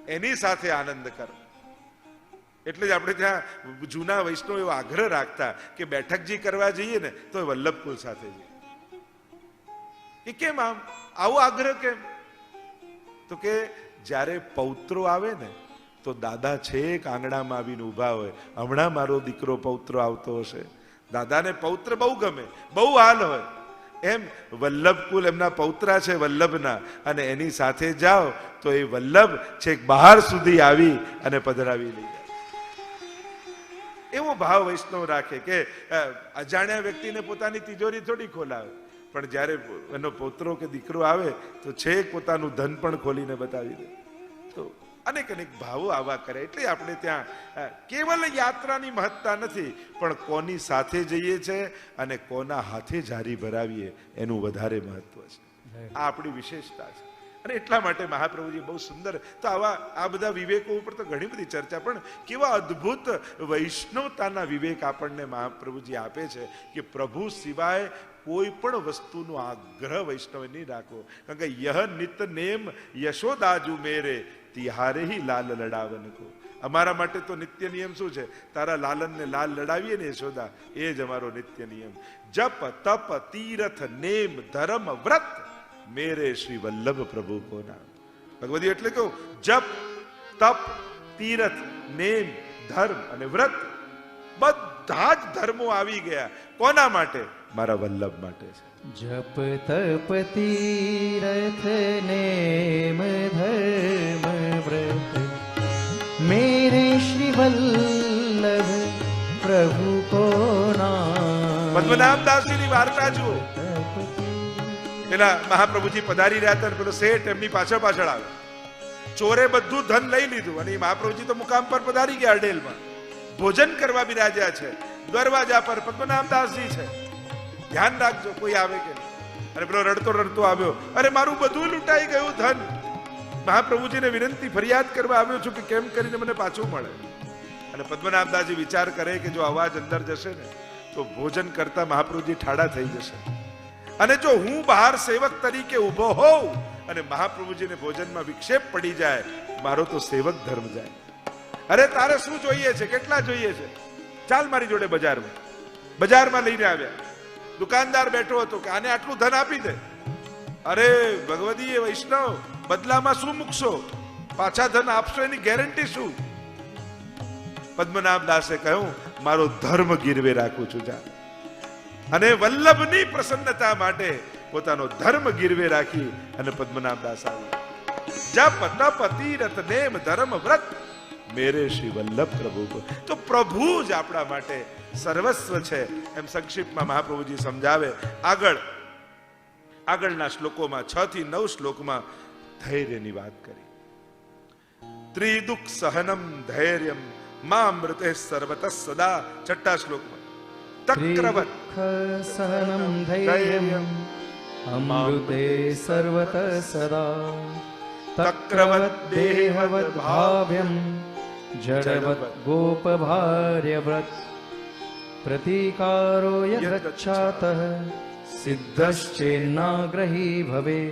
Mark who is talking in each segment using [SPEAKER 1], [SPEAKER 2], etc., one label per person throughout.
[SPEAKER 1] એની સાથે આનંદ કરો. એટલે જ આપણે ત્યાં જૂના વૈષ્ણવ એવો આગ્રહ રાખતા કે બેઠકજી કરવા જઈએ ને તો વલ્લભકુલ સાથે જઈએ. એ કેમ આવો આગ્રહ કેમ? તો કે જ્યારે પૌત્રો આવે ને તો દાદા છેક આંગણામાં આવીને ઊભા હોય, હમણાં મારો દીકરો પૌત્ર આવતો હશે. દાદાને પૌત્ર બહુ ગમે, બહુ હાલ હોય. એમ વલ્લભકુલ એમના પૌત્રા છે વલ્લભના, અને એની સાથે જાઓ તો એ વલ્લભ છેક બહાર સુધી આવી અને પધરાવી લઈ જાય. એવો ભાવ વૈષ્ણવ રાખે કે અજાણ્યા વ્યક્તિને પોતાની તિજોરી થોડી ખોલાવે, પણ જ્યારે એનો પૌત્રો કે દીકરો આવે તો છેક પોતાનું ધન પણ ખોલીને બતાવી દે. તો અનેક અનેક ભાવો આવા કરે. એટલે આપણે ત્યાં કેવલ યાત્રાની મહત્તા નથી, પણ કોની સાથે જઈએ છે અને કોના હાથે જારી ભરાવીએ એનું વધારે મહત્વ છે. આ આપણી વિશેષતા છે. અને એટલા માટે મહાપ્રભુજી બહુ સુંદર, તો આ બધા વિવેકો ઉપર તો ઘણી બધી ચર્ચા, પણ કેવા અદ્ભુત વૈષ્ણવતાના વિવેક આપણને મહાપ્રભુજી આપે છે કે પ્રભુ સિવાય કોઈ પણ વસ્તુનો આગ્રહ વૈષ્ણવ નહીં રાખવો. કારણ કે યહ નિત નેમ યશોદાજુ મેરે તિહારે હી લાલ લડાવન કો. અમારા માટે તો નિત્ય નિયમ શું છે? તારા લાલનને લાલ લડાવીએ ને યશોદા, એ જ અમારો નિત્ય નિયમ. જપ તપ તીર્થ નેમ ધર્મ વ્રત મેરે શ્રી વલ્લભ પ્રભુ કો નામ. ભગવદી એટલે કહું, જપ તપ તીર્થ નેમ ધર્મ અને વ્રત, બધા જ ધર્મો આવી ગયા. કોના માટે? મારા વલ્લભ માટે છે.
[SPEAKER 2] જપ તપ તીર્થ નેમ ધર્મ વ્રત મેરે શ્રી વલ્લભ પ્રભુ કો નામ.
[SPEAKER 1] પદ્મનાભદાસજી ની વાર્તા જુઓ. પેલા મહાપ્રભુજી પધારી રહ્યા હતા, પેલો શેઠ એમની પાછળ આવે. ચોરે બધું ધન લઈ લીધું અને મહાપ્રભુજી તો મુકામ પર પધારી ગયા અડેલમાં. ભોજન કરવા બિરાજ્યા છે. દરવાજા પર પદ્મનાભદાસજી છે. ધ્યાન રાખજો કોઈ આવે કે નહીં. અને પેલો રડતો રડતો આવ્યો, અરે મારું બધું લૂંટાઈ ગયું ધન. મહાપ્રભુજીને વિનંતી ફરિયાદ કરવા આવ્યો છું કે કેમ કરીને મને પાછું મળે. અને પદ્મનાભદાસજી વિચાર કરે કે જો અવાજ અંદર જશે ને તો ભોજન કરતા મહાપ્રભુજી ઠાડા થઈ જશે. અને જો હું બહાર સેવક તરીકે ઉભો હોઉં અને મહાપ્રભુજીને ભોજનમાં વિક્ષેપ પડી જાય, મારો તો સેવક ધર્મ જાય. અરે તારે શું જોઈએ છે? કેટલા જોઈએ છે? ચાલ મારી જોડે બજારમાં. બજારમાં લઈને આવ્યા. દુકાનદાર બેઠો હતો કે આને આટલું ધન આપી દે. અરે ભગવદી, એ વૈષ્ણવ, બદલામાં શું મૂકશો? પાછા ધન આપશો એની ગેરંટી શું? પદ્મનાભદાસે કહ્યું, મારો ધર્મ ગીરવે રાખું છું. જા. અને વલ્લભની પ્રસન્નતા માટે પોતાનો ધર્મ ગીરવે રાખી અને પદ્મનાભદાસ આવ્યા. જપ તપ તીર્થ નેમ ધર્મ વ્રત મેરે શ્રી વલ્લભ પ્રભુ. તો પ્રભુ જ આપણા માટે સર્વસ્વ છે. એમ સંક્ષિપ્તમાં મહાપ્રભુજી સમજાવે. આગળના શ્લોકોમાં 6 થી 9 શ્લોકમાં ધૈર્યની વાત કરી. ત્રિદુઃખ સહનમ ધૈર્યમ મામૃતે સર્વતઃ સદા. 6ઠા શ્લોકમાં તક્રવત
[SPEAKER 2] સહનમ ધૈર્યમ અમૃતે સર્વતઃ સદા. તક્રવત દેહવત ભાવ્યમ જડવત ગોપભાર્યવ્રત પ્રતિકારો યદચ્છાતઃ સિદ્ધશ્ચેન્નાગ્રહી ભવે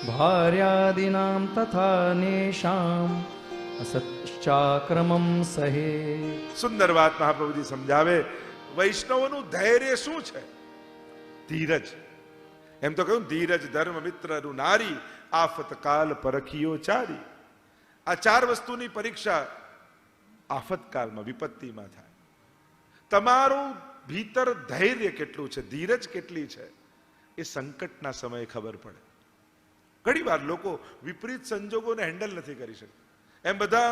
[SPEAKER 2] ભાર્યાદીનામ તથા નેષામ અસચ્ચાક્રમમ સહે.
[SPEAKER 1] સુંદર વાત મહાપ્રભુજી સમજાવે. વૈષ્ણવનું ધૈર્ય શું છે? ધીરજ. એમ તો કહ્યું, ધીરજ ધર્મ મિત્ર નારી આફત કાલ પરખિયો ચારી. આ 4 વસ્તુની પરીક્ષા આફત કાળમાં, વિપત્તિમાં થાય. તમારું ભીતર ધૈર્ય કેટલું છે, ધીરજ કેટલી છે, એ સંકટના સમયે ખબર પડે. ઘણી વાર લોકો વિપરીત સંજોગોને હેન્ડલ નથી કરી શકતા. એમ બધા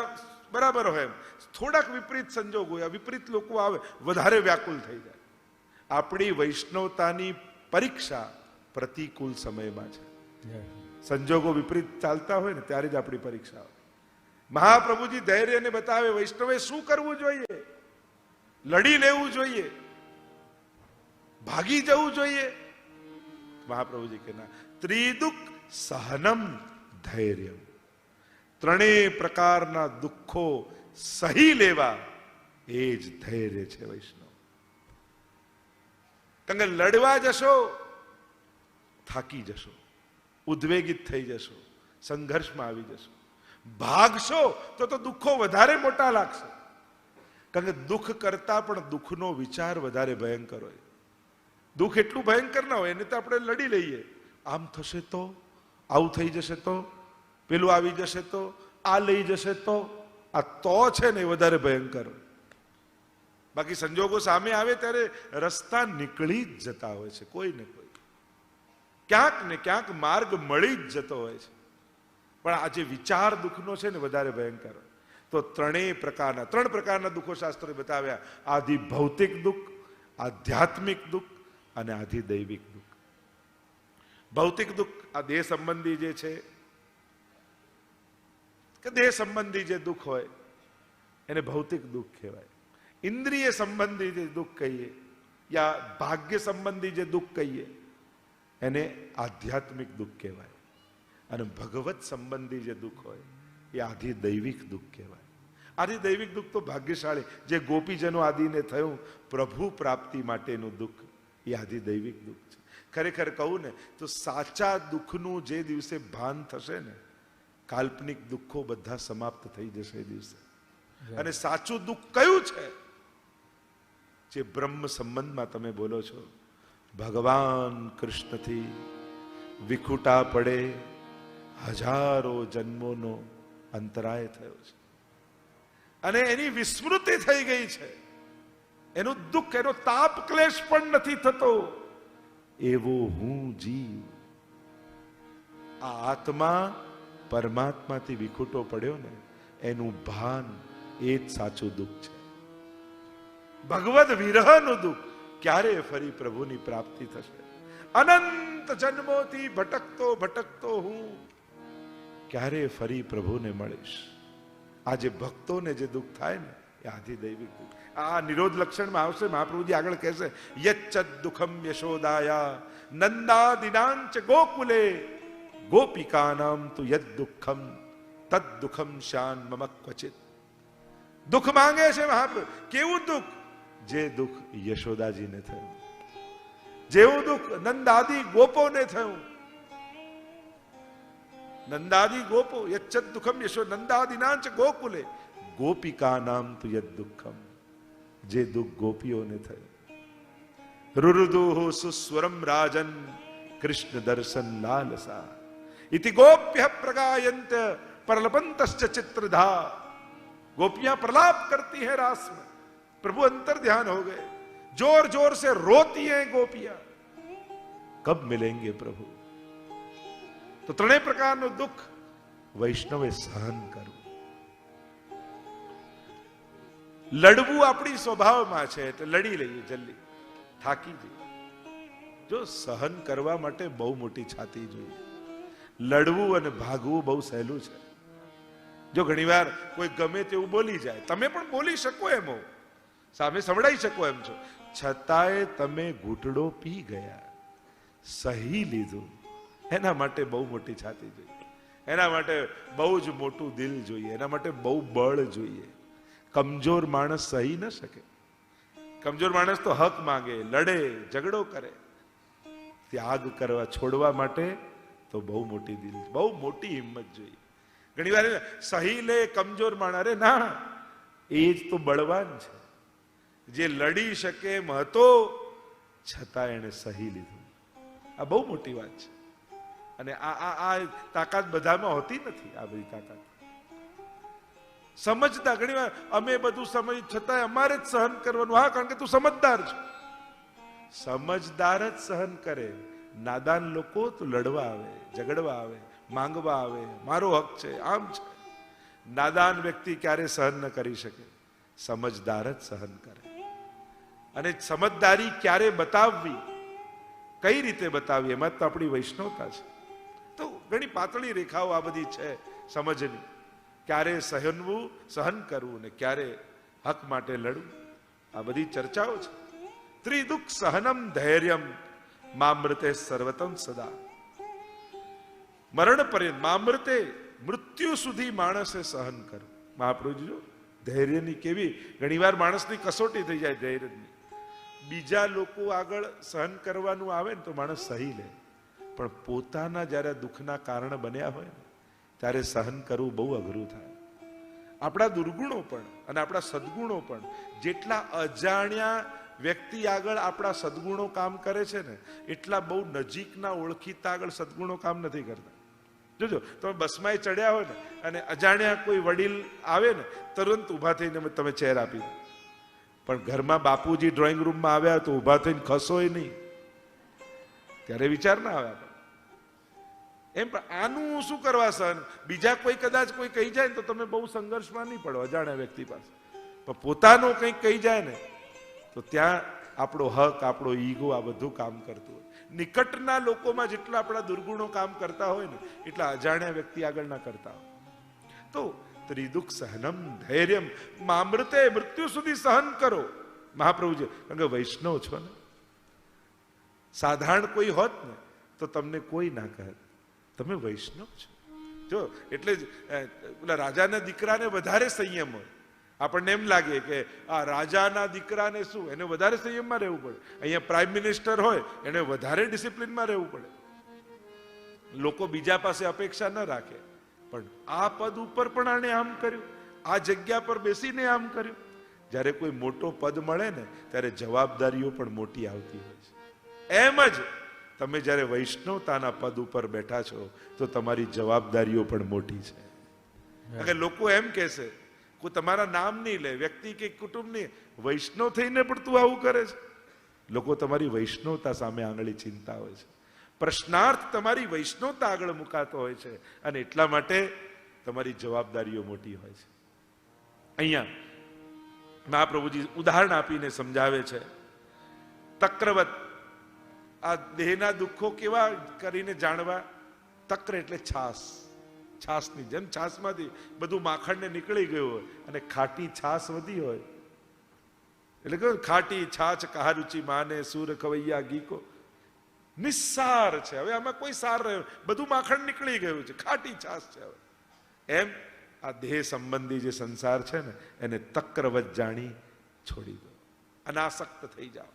[SPEAKER 1] બરાબર હોય, એમ થોડાક વિપરીત સંજોગો, વિપરીત લોકો આવે, વધારે વ્યાકુલ થઈ જાય. આપણી વૈષ્ણવતાની પરીક્ષા પ્રતિકૂળ સમયમાં છે. સંજોગો વિપરીત ચાલતા હોય ને ત્યારે જ આપણી પરીક્ષા હોય. મહાપ્રભુજી ધૈર્યને બતાવે. વૈષ્ણવે શું કરવું જોઈએ? લડી લેવું જોઈએ? ભાગી જવું જોઈએ? મહાપ્રભુજી કે ના, ત્રિદુઃખ સહનમ ધૈર્યમ. 3 પ્રકારના દુઃખો સહી લેવા, એ જ ધૈર્ય છે વૈષ્ણવ. કારણ કે લડવા જશો થાકી જશો, ઉદ્વેગિત થઈ જશો, સંઘર્ષમાં આવી જશો. ભાગશો તો દુઃખો વધારે મોટા લાગશે. કારણ કે દુઃખ કરતા પણ દુઃખનો વિચાર વધારે ભયંકર હોય. દુઃખ એટલું ભયંકર ના હોય, એને તો આપણે લડી લઈએ. આમ થશે તો, આવું થઈ જશે તો, પેલું આવી જશે તો, આ લઈ જશે તો, આ તો છે ને એ વધારે ભયંકર હોય. બાકી સંજોગો સામે આવે ત્યારે રસ્તા નીકળી જ જતા હોય છે, કોઈ ને કોઈ, ક્યાંક ને ક્યાંક માર્ગ મળી જ જતો હોય છે. પણ આ જે વિચાર દુઃખનો છે ને વધારે ભયંકર હોય. તો ત્રણ પ્રકારના દુઃખો શાસ્ત્રોએ બતાવ્યા: આધિ ભૌતિક દુઃખ, આધ્યાત્મિક દુઃખ અને આધિ દૈવિક દુઃખ. ભૌતિક દુઃખ આ દેહ સંબંધી જે છે, કે દેહ સંબંધી જે દુઃખ હોય એને ભૌતિક દુઃખ કહેવાય. ઇન્દ્રિય સંબંધી જે દુઃખ કહીએ યા ભાગ્ય સંબંધી જે દુઃખ કહીએ એને આધ્યાત્મિક દુઃખ કહેવાય. અને ભગવત સંબંધી જે દુઃખ હોય એ આધિ દૈવિક દુઃખ કહેવાય. આધિ દૈવિક દુઃખ તો ભાગ્યશાળી, જે ગોપીજનો આદિને થયું પ્રભુ પ્રાપ્તિ માટેનું દુઃખ, એ આધિ દૈવિક દુઃખ છે. ખરેખર કહું ને તો સાચા દુઃખનું જે દિવસે ભાન થશે ને, કાલ્પનિક દુઃખો બધા સમાપ્ત થઈ જશે એ દિવસે. અને સાચું દુઃખ કયું છે? જે બ્રહ્મ સંબંધમાં તમે બોલો છો, ભગવાન કૃષ્ણથી વિખૂટા પડે હજારો જન્મોનો અંતરાય થયો છે અને એની વિસ્મૃતિ થઈ ગઈ છે. એનું દુઃખ, એનો તાપ ક્લેશ પણ નથી થતો. એવો હું જીવ, આ આત્મા પરમાત્માથી વિખૂટો પડ્યો ને, એનું ભાન એ જ સાચું દુઃખ છે. ભગવદ વિરહનું દુઃખ, ક્યારે ફરી પ્રભુની પ્રાપ્તિ થશે? અનંત જન્મોથી ભટકતો હું ક્યારે ફરી પ્રભુને મળીશ? આ જે ભક્તોને જે દુઃખ થાય ને, એ આધિ દૈવિક દુઃખ. આ નિરોધ લક્ષણમાં આવશે. મહાપ્રભુજી આગળ કહેશે: યચ્ચ દુઃખમ યશોદાયા નંદાદિનાંચ ગોકુલે ગોપિકાનામ તુ યદ દુઃખમ તદ દુઃખમ શાન મમ ક્વચિત. દુઃખ માંગે છે મહાપ્રભુ. કેવું દુઃખ? જે દુઃખ યશોદાજીને થયું, જેવું દુઃખ નંદાદિ ગોપોને થયું. નંદાદિ ગોપો યચ્છત દુઃખમ યશો નંદાદિનાંચ ગોકુલે ગોપિકાનામ તુ યદ દુઃખમ. જે દુઃખ ગોપીઓને થયું. રુરુદુઃ સુસ્વરમ રાજન કૃષ્ણ દર્શન લાલસા इति गोप्य प्रगायंत प्रलपंतश्च चित्रधा. गोपियां प्रलाप करती है रास में, प्रभु अंतर ध्यान हो गए, जोर जोर से रोती हैं गोपियां, कब मिलेंगे प्रभु? तो ત્રણેય પ્રકારનું દુઃખ વૈષ્ણવે સહન કરવું. લડવું આપણી સ્વભાવમાં છે એટલે લડી લઈએ, જલ્દી થાકી જઈએ. જો સહન કરવા માટે બહુ મોટી છાતી જોઈએ. લડવું અને ભાગવું બહુ સહેલું છે. જો ઘણીવાર કોઈ ગમે તેવું બોલી જાય, તમે પણ બોલી શકો એમ હો, સામે સંભળાઈ શકો એમ છો, છતાંય તમે ઘૂંટડો પી ગયા, સહી લીધું, એના માટે બહુ મોટી છાતી જોઈએ. એના માટે બહુ જ મોટું દિલ જોઈએ. એના માટે બહુ બળ જોઈએ. કમજોર માણસ સહી ન શકે. કમજોર માણસ તો હક માંગે, લડે, ઝઘડો કરે. ત્યાગ કરવા, છોડવા માટે તો બહુ મોટી દિલ, બહુ મોટી હિંમત જોઈએ. ઘણી વાર સહી લે કમજોર માણસ, અરે ના, એ જ તો બળવાન છે, જે લડી શકે એમ હતો છતાં એને સહી લીધું. આ બહુ મોટી વાત છે. અને આ તાકાત બધામાં હોતી નથી. આ બધી તાકાત સમજતા, ઘણી વાર અમે બધું સમજ છતાં અમારે જ સહન કરવાનું. હા, કારણ કે તું સમજદાર છે. સમજદાર જ સહન કરે. નાદાન લોકો તો લડવા આવે, ઝઘડવા આવે, માંગવા આવે, મારો હક છે, આમ છે. નાદાન વ્યક્તિ ક્યારે સહન ન કરી શકે. સમજદાર જ સહન કરે. અને સમજદારી ક્યારે બતાવવી, કઈ રીતે બતાવવી, એમાં તો આપણી વૈષ્ણવતા છે. તો ઘણી પાતળી રેખાઓ આ બધી છે સમજની. ક્યારે સહનવું, સહન કરવું, ને ક્યારે હક માટે લડવું, આ બધી ચર્ચાઓ છે. ત્રિદુઃખ સહનમ ધૈર્યમ મામૃતે સર્વતમ સદા. મરણ પર્યંત, મામૃતે મૃત્યુ સુધી માણસે સહન કરવું. મહાપ્રભુજી જો ધૈર્યની કેવી ઘણીવાર માણસની કસોટી થઈ જાય ધૈર્યની. બીજા લોકો આગળ સહન કરવાનું આવે ને તો માણસ સહી લે, પણ પોતાના જયારે દુઃખના કારણ બન્યા હોય ને ત્યારે સહન કરવું બહુ અઘરું થાય. આપણા દુર્ગુણો પણ અને આપણા સદગુણો પણ જેટલા અજાણ્યા વ્યક્તિ આગળ આપણા સદગુણો કામ કરે છે ને, એટલા બહુ નજીકના ઓળખીતા આગળ સદગુણો કામ નથી કરતા. જોજો, તમે બસમાં ચડ્યા હોય ને અને અજાણ્યા કોઈ વડીલ આવે ને, તરત ઊભા થઈને તમે ચેર આપી દો. પણ ઘરમાં બાપુજી ડ્રોઈંગ રૂમમાં આવ્યા તો ઊભા થઈને ખસોય નહીં, ત્યારે વિચાર ના આવે આપણે. એમ પણ આનું શું કરવા સહન? બીજા કોઈ કદાચ કોઈ કહી જાય ને તો તમે બહુ સંઘર્ષમાં નહીં પડો અજાણ્યા વ્યક્તિ પાસે, પણ પોતાનો કંઈક કહી જાય ને તો ત્યાં આપણો હક, આપણો ઈગો આ બધું કામ કરતું હોય. નિકટના લોકોમાં જેટલા આપણા દુર્ગુણો કામ કરતા હોય ને, એટલા અજાણ્યા વ્યક્તિ આગળ ના કરતા હોય. તો ત્રિદુઃખ સહનમ ધૈર્યમ મામૃતે, મૃત્યુ સુધી સહન કરો. મહાપ્રભુજી, કારણ કે વૈષ્ણવ છો ને, સાધારણ કોઈ હોત ને તો તમને કોઈ ના કહે, તમે વૈષ્ણવ છો. જો એટલે જ પેલા રાજાના દીકરાને વધારે સંયમ હોય. આપણને એમ લાગે કે આ રાજાના દીકરાને શું, એને વધારે સંયમમાં રહેવું પડે. અહીંયા પ્રાઇમ મિનિસ્ટર હોય એને વધારે ડિસિપ્લિનમાં રહેવું પડે. લોકો બીજા પાસે અપેક્ષા ન રાખે, પણ આ પદ ઉપર પણ આને આમ કર્યું, આ જગ્યા પર બેસીને આમ કર્યું. જ્યારે કોઈ મોટો પદ મળે ને ત્યારે જવાબદારીઓ પણ મોટી આવતી હોય છે. એમ જ તમે જ્યારે વૈષ્ણવતાના પદ ઉપર બેઠા છો તો તમારી જવાબદારીઓ પણ મોટી છે. કારણ કે લોકો એમ કહેશે, કોઈ તમારા નામ નહીં લે, વ્યક્તિ કે કુટુંબ નહીં, વૈષ્ણવ થઈને પણ તું આવું કરે છે. લોકો તમારી વૈષ્ણવતા સામે આંગળી ચીંધતા હોય છે. પ્રશ્નાર્થ તમારી વૈષ્ણવતા આગળ મુકાતો હોય છે, અને એટલા માટે તમારી જવાબદારીઓ મોટી હોય છે. અહીંયા મહાપ્રભુજી ઉદાહરણ આપીને સમજાવે છે. તક્રવત, આ દેહના દુઃખો કેવા કરીને જાણવા? તક્ર એટલે છાસ, છાસની જેમ છાસમાંથી બધું માખણને નીકળી ગયું હોય અને ખાટી છાસ વધી હોય એટલે કે ખાટી છાછ કહા રુચિ માને સૂર ખવૈયા ગીકો. નિસ્સાર છે, હવે આમાં કોઈ સાર રહ્યો, બધું માખણ નીકળી ગયું છે, ખાટી છાસ છે. હવે એમ આ દેહ સંબંધી જે સંસાર છે ને, એને તક્રવત જાણી છોડી દો, અનાસક્ત થઈ જાઓ.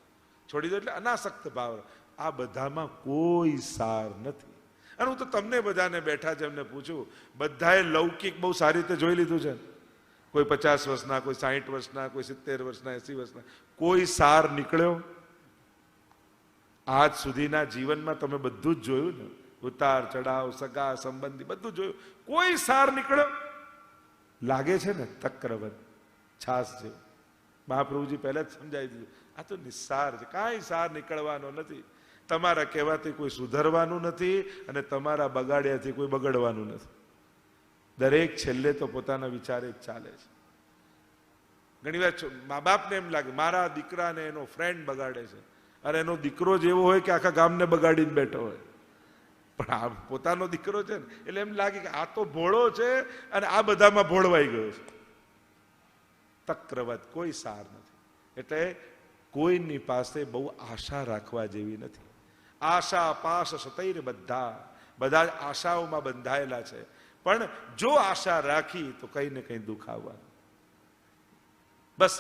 [SPEAKER 1] છોડી દો એટલે અનાસક્ત ભાવ. આ બધામાં કોઈ સાર નથી. અને હું તો તમને બધાને બેઠા છે એમને પૂછું, બધાએ લૌકિક બહુ સારી રીતે જોઈ લીધું છે. કોઈ 50 વર્ષના, કોઈ 60 વર્ષના, કોઈ 70 વર્ષના, 80 વર્ષના. કોઈ સાર નીકળ્યો? આજ સુધીના જીવનમાં તમે બધું જ જોયું ને, ઉતાર ચઢાવ, સગા સંબંધી બધું જોયું, કોઈ સાર નીકળ્યો? લાગે છે ને તક્રવત, છાસ જેવું. મહાપ્રભુજી પહેલા જ સમજાવી દીધું, આ તો નિસ્સાર છે, કાંઈ સાર નીકળવાનો નથી. તમારા કહેવાથી કોઈ સુધરવાનું નથી અને તમારા બગાડ્યાથી કોઈ બગડવાનું નથી. દરેક છેલ્લે તો પોતાના વિચારે જ ચાલે છે. ઘણી વાર મા બાપને એમ લાગે મારા દીકરાને એનો ફ્રેન્ડ બગાડે છે, અને એનો દીકરો જેવો હોય કે આખા ગામને બગાડીને બેઠો હોય. પણ આ પોતાનો દીકરો છે ને એટલે એમ લાગે કે આ તો ભોળો છે અને આ બધામાં ભોળવાઈ ગયો છે. તક્રવત, કોઈ સાર નથી. એટલે કોઈની પાસે બહુ આશા રાખવા જેવી નથી. આશા પાશ સતૈર બધા, બધા જ આશાઓમાં બંધાયેલા છે. પણ જો આશા રાખી તો કઈ ને કઈ દુઃખ આવવાનું. બસ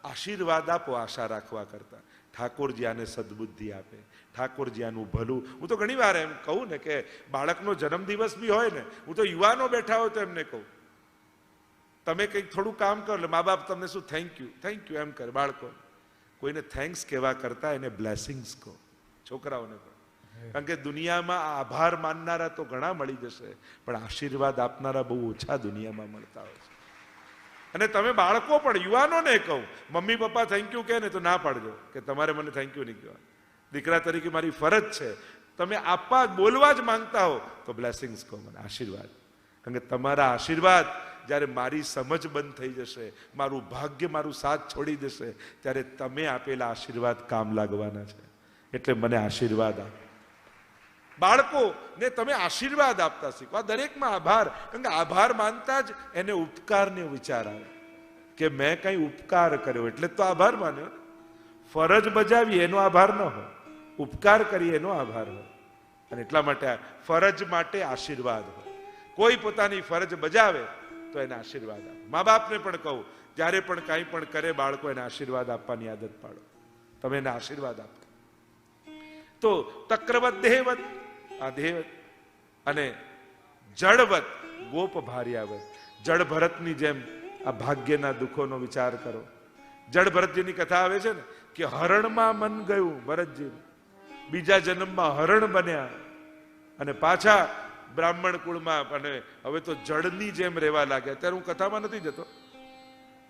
[SPEAKER 1] આશીર્વાદ આપો આશા રાખવા કરતા. ઠાકોરજી આને સદબુદ્ધિ આપે, ઠાકોરજી આનું ભલું. હું તો ઘણી વાર એમ કહું ને કે બાળકનો જન્મદિવસ બી હોય ને, હું તો યુવાનો બેઠા હોય તો એમને કહું, તમે કંઈક થોડું કામ કરો એટલે મા બાપ તમને શું થેન્ક યુ એમ કરે. બાળકો કોઈને થેન્ક્સ કહેવા કરતા એને બ્લેસિંગ્સ કહો, છોકરાઓને પણ. કારણ કે દુનિયામાં આભાર માનનારા તો ઘણા મળી જશે, પણ આશીર્વાદ આપનારા બહુ ઓછા દુનિયામાં મળતા હોય છે. અને તમે બાળકો પણ યુવાનોને કહો, મમ્મી પપ્પા થેન્ક યુ કહે ને તો ના પાડજો કે તમારે મને થેન્ક યુ નહીં કહેવા. દીકરા તરીકે મારી ફરજ છે, તમે આપવા બોલવા જ માંગતા હો તો બ્લેસિંગ્સ કહો, મને આશીર્વાદ. કારણ કે તમારા આશીર્વાદ જ્યારે મારી સમજ બંધ થઈ જશે, મારું ભાગ્ય મારું સાથ છોડી દેશે, ત્યારે તમે આપેલા આશીર્વાદ કામ લાગવાના છે. એટલે મને આશીર્વાદ આપ. બાળકોને તમે આશીર્વાદ આપતા શીખવા. દરેકમાં આભાર, કારણ કે આભાર માનતા જ એને ઉપકારને વિચાર આવે કે મેં કઈ ઉપકાર કર્યો એટલે તો આભાર માન્યો. ફરજ બજાવી એનો આભાર ન હોય, ઉપકાર કરી એનો આભાર હોય. અને એટલા માટે ફરજ માટે આશીર્વાદ હોય. કોઈ પોતાની ફરજ બજાવે તો એને આશીર્વાદ આપે. મા બાપને પણ કહું, જ્યારે પણ કાંઈ પણ કરે બાળકો એને આશીર્વાદ આપવાની આદત પાડો. તમે એને આશીર્વાદ આપો. તો તક્રવત દેહવત, આ દેહવત, અને જળવત ગોપ ભાર્યાવત. જળ ભરતની જેમ આ ભાગ્યના દુઃખોનો વિચાર કરો. જળ ભરતજીની કથા આવે છે ને કે હરણમાં મન ગયું ભરતજી, બીજા જન્મમાં હરણ બન્યા અને પાછા બ્રાહ્મણ કુળમાં, અને હવે તો જળની જેમ રહેવા લાગ્યા. અત્યારે હું કથામાં નથી જતો,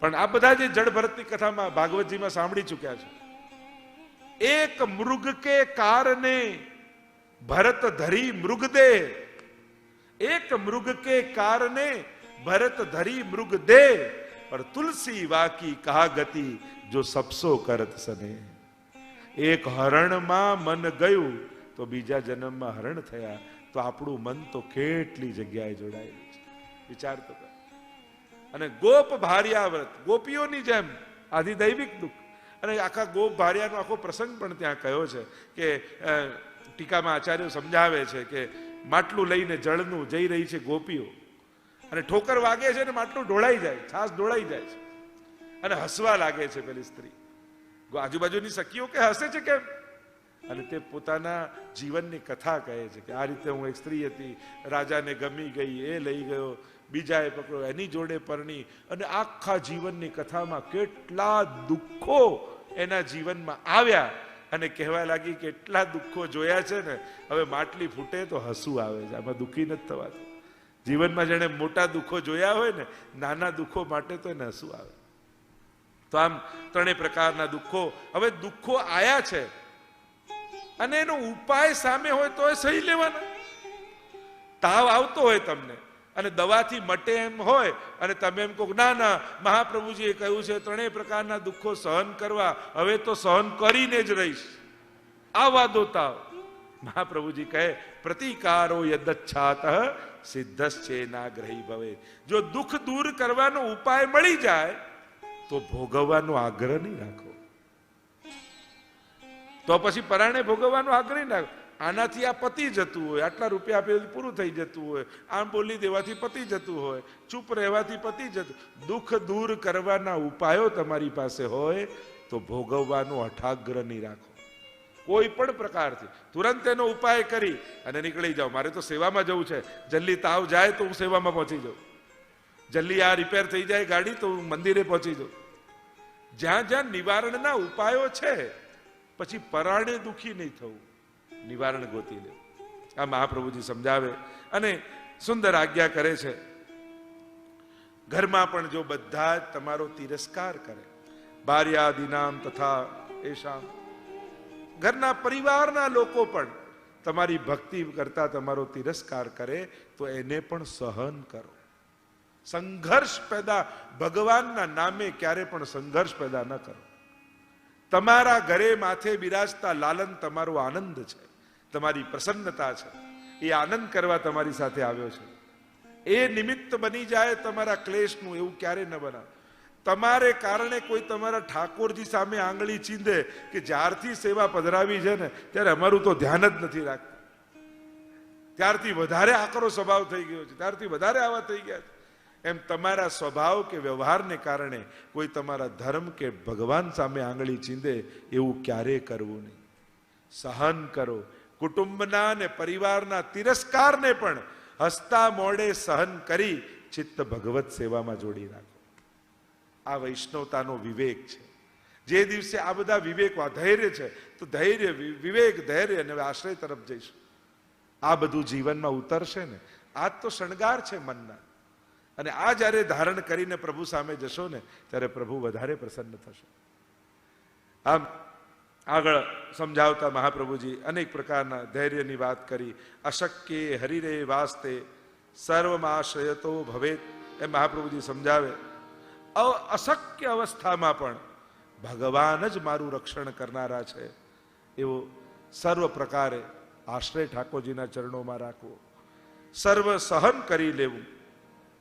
[SPEAKER 1] પણ આ બધા જે જળ ભરતની કથામાં ભાગવતજીમાં સાંભળી ચુક્યા છે. એક મૃગ કે કારને ભરત ધરી મૃગ દે, એક મૃગ કે કારને ભરત ધરી મૃગ દે, પર તુલસી વાકી કહા ગતિ જો સપસો કરત સને. એક હરણમાં મન ગયું તો બીજા જન્મમાં હરણ થયા. તો આપણું મન તો કેટલી જગ્યાએ જોડાયેલું છે, વિચાર તો કર. અને ગોપ ભાર્યાવ્રત, ગોપીઓની જેમ આધિદૈવિક દુઃખ. અને આખા ગોપ ભાર્યાનો આખો પ્રસંગ પણ ત્યાં કયો છે કે ટીકામાં આચાર્યો સમજાવે છે કે માટલું લઈને જળનું જઈ રહી છે ગોપીઓ, અને ઠોકર વાગે છે ને માટલું ઢોળાઈ જાય, છાસ ઢોળાઈ જાય છે, અને હસવા લાગે છે પેલી સ્ત્રી. આજુબાજુની સખીઓ કે હસે છે કેમ? અને તે પોતાના જીવનની કથા કહે છે કે આ રીતે હું એક સ્ત્રી હતી, રાજાને ગમી ગઈ, એ લઈ ગયો, બીજાએ પકડ્યો, એની જોડે પરણી, અને આખા જીવનની કથામાં કેટલા દુઃખો એના જીવનમાં આવ્યા. અને કહેવા લાગી કે એટલા દુઃખો જોયા છે ને હવે માટલી ફૂટે તો હસવું આવે છે, આમાં દુઃખી નથી થવાતું. જીવનમાં જેણે મોટા દુઃખો જોયા હોય ને, નાના દુઃખો માટે તો એને હસવું આવે. તો આમ ત્રણેય પ્રકારના દુઃખો. હવે દુઃખો આયા છે અને એનો ઉપાય સામે હોય તો એ સહી લેવાના. તાવ આવતો હોય તમને અને દવાથી મટે એમ હોય અને તમે એમ કહો ના ના, મહાપ્રભુજીએ કહ્યું છે ત્રણેય પ્રકારના દુઃખો સહન કરવા, હવે તો સહન કરીને જ રહીશ, આવા દો તાવ. મહાપ્રભુજી કહે પ્રતિકારો યદચ્છાત સિદ્ધશ્ચેનાગ્રહી ભવે. જો દુઃખ દૂર કરવાનો ઉપાય મળી જાય તો ભોગવવાનો આગ્રહ નહીં રાખો. તો પછી પરાણે ભોગવવાનો આગ્રહ નહીં રાખો. આનાથી આ પતી જતું હોય, આટલા રૂપિયા આપે પૂરું થઈ જતું હોય, આમ બોલી દેવાથી પતી જતું હોય, ચૂપ રહેવાથી પતી જતું. દુઃખ દૂર કરવાના ઉપાયો તમારી પાસે હોય તો ભોગવવાનો હઠાગ્રહ નહીં રાખો કોઈ પણ પ્રકારથી. તુરંત એનો ઉપાય કરી અને નીકળી જાઓ. મારે તો સેવામાં જવું છે, જલ્દી તાવ જાય તો હું સેવામાં પહોંચી જાઉં, જલ્દી આ રિપેર થઈ જાય ગાડી તો હું મંદિરે પહોંચી જાઉં. જ્યાં જ્યાં નિવારણના ઉપાયો છે પછી પરાણે દુઃખી નહીં થવું, નિવારણ ગોતી લે. આ મહાપ્રભુજી સમજાવે અને સુંદર આજ્ઞા કરે છે. ઘરમાં પણ જો બધા જ તમારો તિરસ્કાર કરે, ભાર્યાદિનામ તથા એશામ, ઘરના પરિવારના લોકો પણ તમારી ભક્તિ કરતા તમારો તિરસ્કાર કરે તો એને પણ સહન કરો. સંઘર્ષ પેદા, ભગવાનના નામે ક્યારે પણ સંઘર્ષ પેદા ન કરો. તમારા ઘરે માથે બિરાજતા લાલન તમારો આનંદ છે, તમારી પ્રસન્નતા છે, એ આનંદ કરવા તમારી સાથે આવ્યો છે. એ નિમિત્ત બની જાય તમારા ક્લેશનું, એવું ક્યારે ન બનાવે. તમારે કારણે કોઈ તમારા ઠાકોરજી સામે આંગળી ચીંધે કે જ્યારથી સેવા પધરાવી છે ને ત્યારે અમારું તો ધ્યાન જ નથી રાખતું, ત્યારથી વધારે આકરો સ્વભાવ થઈ ગયો છે, ત્યારથી વધારે આવા થઈ ગયા છે. એમ તમારા સ્વભાવ કે વ્યવહારને કારણે કોઈ તમારા ધર્મ કે ભગવાન સામે આંગળી ચીંધે એવું ક્યારેય કરવું નહીં. સહન કરો. કુટુંબના અને પરિવારના તિરસ્કારને પણ હસતા મોડે સહન કરી ચિત્ત ભગવત સેવામાં જોડી રાખો. આ વૈષ્ણવતાનો વિવેક છે. જે દિવસે આ બધા વિવેક, ધૈર્ય છે તો ધૈર્ય, વિવેક, ધૈર્ય અને આશ્રય તરફ જઈશું. આ બધું જીવનમાં ઉતરશે ને. આ તો શણગાર છે મનના, અને આ જ્યારે ધારણ કરીને પ્રભુ સામે જશો ને ત્યારે પ્રભુ વધારે પ્રસન્ન થશે. આમ આગળ સમજાવતા મહાપ્રભુજી અનેક પ્રકારના ધૈર્યની વાત કરી. અશક્ય હરિરે વાસ્તે સર્વમાશ્રયતો ભવેત, એમ મહાપ્રભુજી સમજાવે. અશક્ય અવસ્થામાં પણ ભગવાન જ મારું રક્ષણ કરનારા છે એવો સર્વ પ્રકારે આશ્રય ઠાકોરજીના ચરણોમાં રાખવો, સર્વ સહન કરી લેવું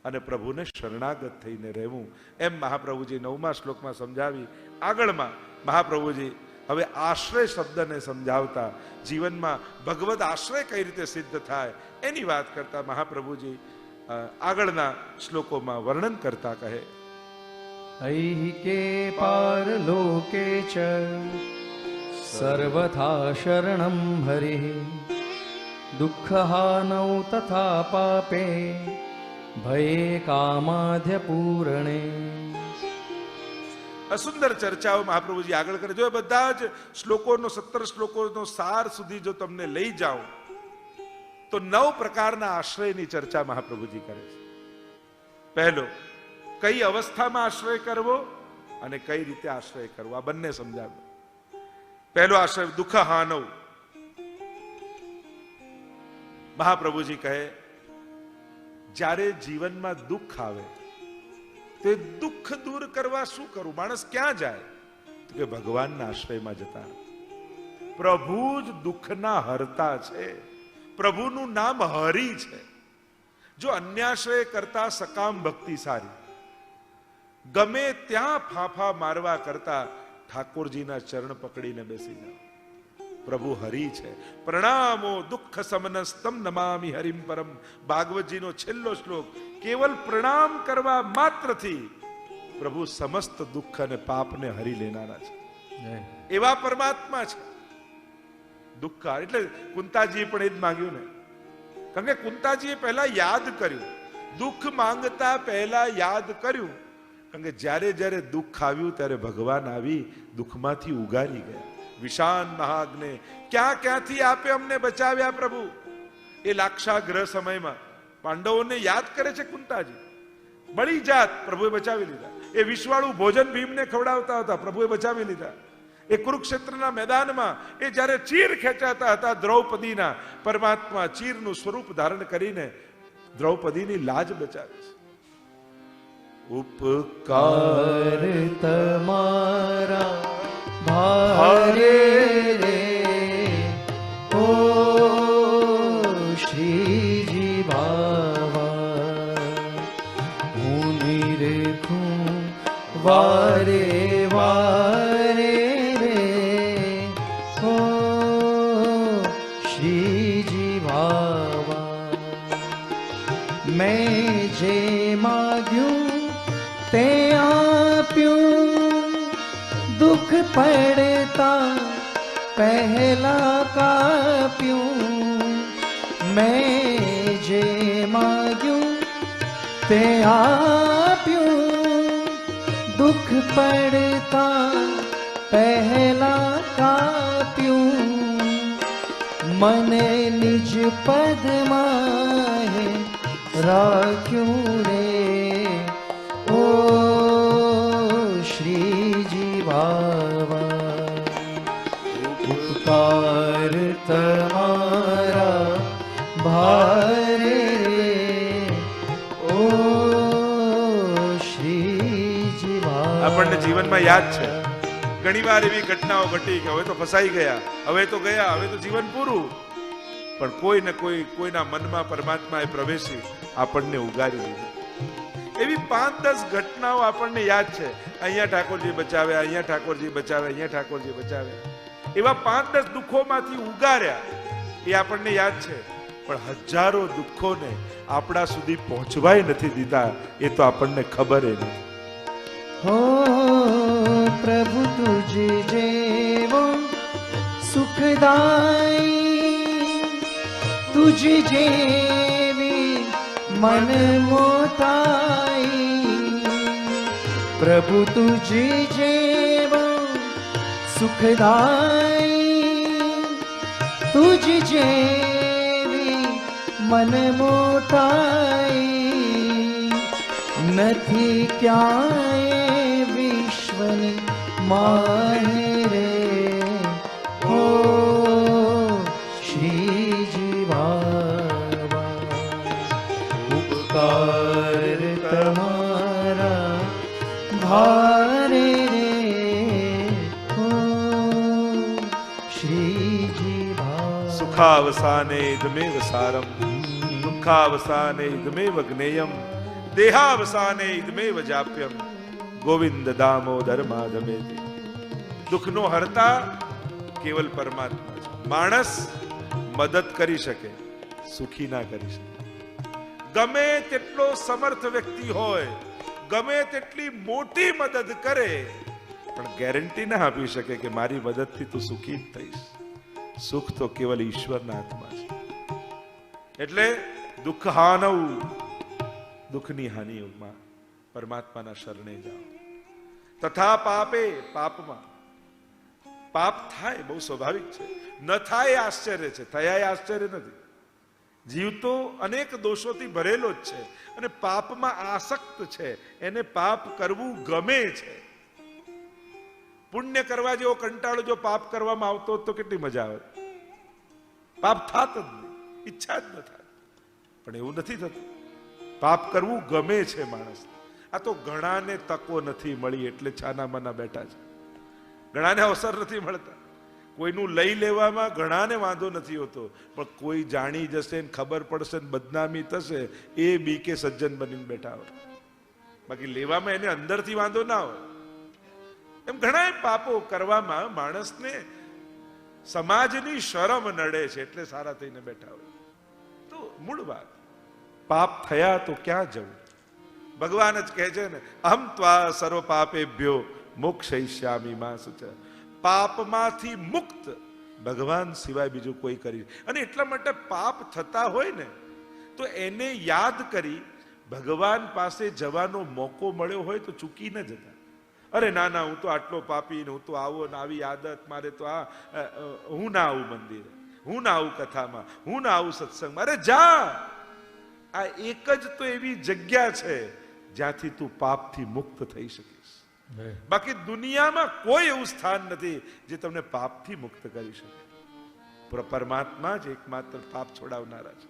[SPEAKER 1] અને પ્રભુને શરણાગત થઈને રહેવું. એમ મહાપ્રભુજી 9મા શ્લોકમાં સમજાવી. આગળમાં મહાપ્રભુજી હવે આશ્રય શબ્દને સમજાવતા જીવનમાં ભગવદ આશ્રય કઈ રીતે સિદ્ધ થાય એની વાત કરતા મહાપ્રભુજી આગળના શ્લોકોમાં વર્ણન કરતા કહે.
[SPEAKER 2] ऐहिके पारलोके च सर्वथा शरणं हरिः दुःखहानौ तथा पापे ભયે કામાધ્ય પૂરણે.
[SPEAKER 1] સુંદર ચર્ચાઓ મહાપ્રભુજી આગળ કરે. જો બધા જ શ્લોકોનો 17 શ્લોકોનો સાર સુધી જો તમને લઈ જાઓ તો 9 પ્રકારના આશ્રયની ચર્ચા મહાપ્રભુજી કરે છે. પહેલો, કઈ અવસ્થામાં આશ્રય કરવો અને કઈ રીતે આશ્રય કરવો, આ બંને સમજાવ્યું. પહેલો આશ્રય દુઃખ હાનવ. મહાપ્રભુજી કહે જ્યારે જીવનમાં દુઃખ આવે તે દુઃખ દૂર કરવા શું કરવું? માણસ ક્યાં જાય? તો કે ભગવાનના આશ્રયમાં જતા. પ્રભુ જ દુઃખના હરતા છે. પ્રભુનું નામ હરિ છે. જો અન્યાશ્રય કરતા સકામ ભક્તિ સારી, ગમે ત્યાં ફાંફા મારવા કરતા ઠાકોરજીના ચરણ પકડીને બેસી જાઓ. પ્રભુ હરિ છે. પ્રણામો દુઃખ સમનસ્તમ નમામિ હરિમ પરમ. ભાગવતજીનો છેલ્લો શ્લોક. કેવલ પ્રણામ કરવા માત્રથી પ્રભુ સમસ્ત દુઃખ અને પાપને હરી લેનારા છે. એવા પરમાત્મા છે. દુઃખ એટલે કુંતાજીએ પણ એ જ માંગ્યું ને, કારણ કે કુંતાજીએ પહેલા યાદ કર્યું. દુઃખ માંગતા પહેલા યાદ કર્યું, કારણ કે જ્યારે જ્યારે દુઃખ આવ્યું ત્યારે ભગવાન આવી દુઃખમાંથી ઉગારી ગયા. વિશાન મહાગ્ને ક્યાં ક્યાંથી આપે અમને બચાવ્યા પ્રભુ. એ લાક્ષાગ્રહ સમયમાં પાંડવોને યાદ કરે છે કુંતાજી. બળી જાત પ્રભુએ બચાવી લીધા. એ વિશ્વાળું ભોજન ભીમને ખવડાવતા હતા, પ્રભુએ બચાવી લીધા. એ કુરુક્ષેત્રના મેદાનમાં એ જ્યારે ચીર ખેંચાતા હતા દ્રૌપદીના, પરમાત્મા ચીરનું સ્વરૂપ ધારણ કરીને દ્રૌપદીની લાજ બચાવે છે. ઉપકાર
[SPEAKER 2] તમારા ભારે રે ઓ શ્રીજી બાવા. હું નિરખું વારે વારે રે ઓ શ્રીજી બાવા. મેં જે માગ્યું તે આપ્યું, દુઃખ પડતા પહેલા કાપ્યું. મેં જે માગ્યું તે આપ્યું, દુઃખ પડતા પહેલા કાપ્યું. મને નિજ પદમાં રાખ્યું રે ઓ શ્રીજી બાવા. ઉપકાર તમારા ભારે ઓ શ્રીજી બાવા.
[SPEAKER 1] આપણને જીવનમાં યાદ છે ઘણી વાર એવી ઘટનાઓ ઘટી કે હવે તો ફસાઈ ગયા, હવે તો ગયા, હવે તો જીવન પૂરું. પણ કોઈ ને કોઈના મનમાં પરમાત્માએ પ્રવેશી આપણને ઉગારી દીધું. એવી 5-10 ઘટનાઓ આપણને યાદ છે. અહીંયા ઠાકોરજી બચાવ્યા, અહીંયા ઠાકોરજી બચાવ્યા, અહીંયા ઠાકોરજી બચાવ્યા. એવા 5-10 દુઃખોમાંથી ઉગાર્યા એ આપણને યાદ છે. પણ હજારો દુઃખોને આપણા સુધી પહોંચવાય નથી દીધા, એ તો આપણને ખબર નથી.
[SPEAKER 2] હો પ્રભુ તુજ જેવો સુખદાઈ, તુજ જેવી મન મોતાઈ. પ્રભુ તુજ જેવો સુખદાઈ, તુજ જેવી મન મોતાઈ. નથી ક્યાંય વિશ્વની માહે રે હો શ્રીજી બાવા. ઉપકાર તમારા ભારે રે હો શ્રીજી બાવા.
[SPEAKER 1] સુખાવસાને ઇદમેવ સારમ, દુઃખાવસાને ઇદમેવ જ્ઞેયમ, દેહાવસાને ઇદમેવ જાપ્યમ, ગોવિંદ દામોદર માધવેતિ. દુઃખનો હરતા કેવલ પરમાત્મા છે. માણસ મદદ કરી શકે, સુખી ના કરી શકે. ગમે તેટલો સમર્થ વ્યક્તિ હોય, ગમે તેટલી મોટી મદદ કરે, પણ ગેરંટી ના આપી શકે કે મારી મદદથી તું સુખી જ થઈશ. સુખ તો કેવલ ઈશ્વરના હાથમાં છે. એટલે દુઃખ હાનવ, દુઃખની હાનિમાં પરમાત્માના શરણે જાઓ. તથા પાપે, પાપમાં પાપ થાય બહુ સ્વાભાવિક છે, ન થાય એ આશ્ચર્ય છે, થયા એ આશ્ચર્ય નથી. જીવ તો અનેક દોષોથી ભરેલો જ છે અને પાપમાં આસક્ત છે, એને પાપ કરવું ગમે છે. પુણ્ય કરવા જેવો કંટાળો જો પાપ કરવામાં આવતો હોત તો કેટલી મજા આવે. પાપ થાત જ નહીં, ઈચ્છા જ ન થાય. પણ એવું નથી થતું. પાપ કરવું ગમે છે માણસ. આ તો ઘણાને તકો નથી મળી એટલે છાના માના બેઠા છે. ઘણાને અવસર નથી મળતા. કોઈનું લઈ લેવામાં ઘણાને વાંધો નથી હોતો, પણ કોઈ જાણી જશે ને ખબર પડશે ને બદનામી થશે એ બીકે સજ્જન બનીને બેઠા હોય. બાકી લેવામાં એને અંદરથી વાંધો ના હોય. એમ ઘણા પાપો કરવામાં માણસને સમાજની શરમ નડે છે એટલે સારા થઈને બેઠા હોય. તો મૂળ વાત, પાપ થયા તો ક્યાં જવું? ભગવાન જ કહે છે ને, અહમ ત્વા સર્વ પાપેભ્યો મોક્ષયિષ્યામિ મા શુચ. પાપમાંથી મુક્ત ભગવાન સિવાય બીજું કોઈ કરી. અને એટલા માટે પાપ થતા હોય ને તો એને યાદ કરી ભગવાન પાસે જવાનો મોકો મળ્યો હોય તો ચૂકી ન જતા. અરે ના ના, હું તો આટલો પાપી ને હું તો આવો ને આવી આદત, મારે તો આ હું ના આવું મંદિરે, હું ના આવું કથામાં, હું ના આવું સત્સંગમાં. અરે જા, આ એક જ તો એવી જગ્યા છે જ્યાંથી તું પાપથી મુક્ત થઈ શકીશ. બાકી દુનિયામાં કોઈ એવું સ્થાન નથી જે તમને પાપથી મુક્ત કરી શકે. પરમાત્મા જ એકમાત્ર પાપ છોડાવનારા છે.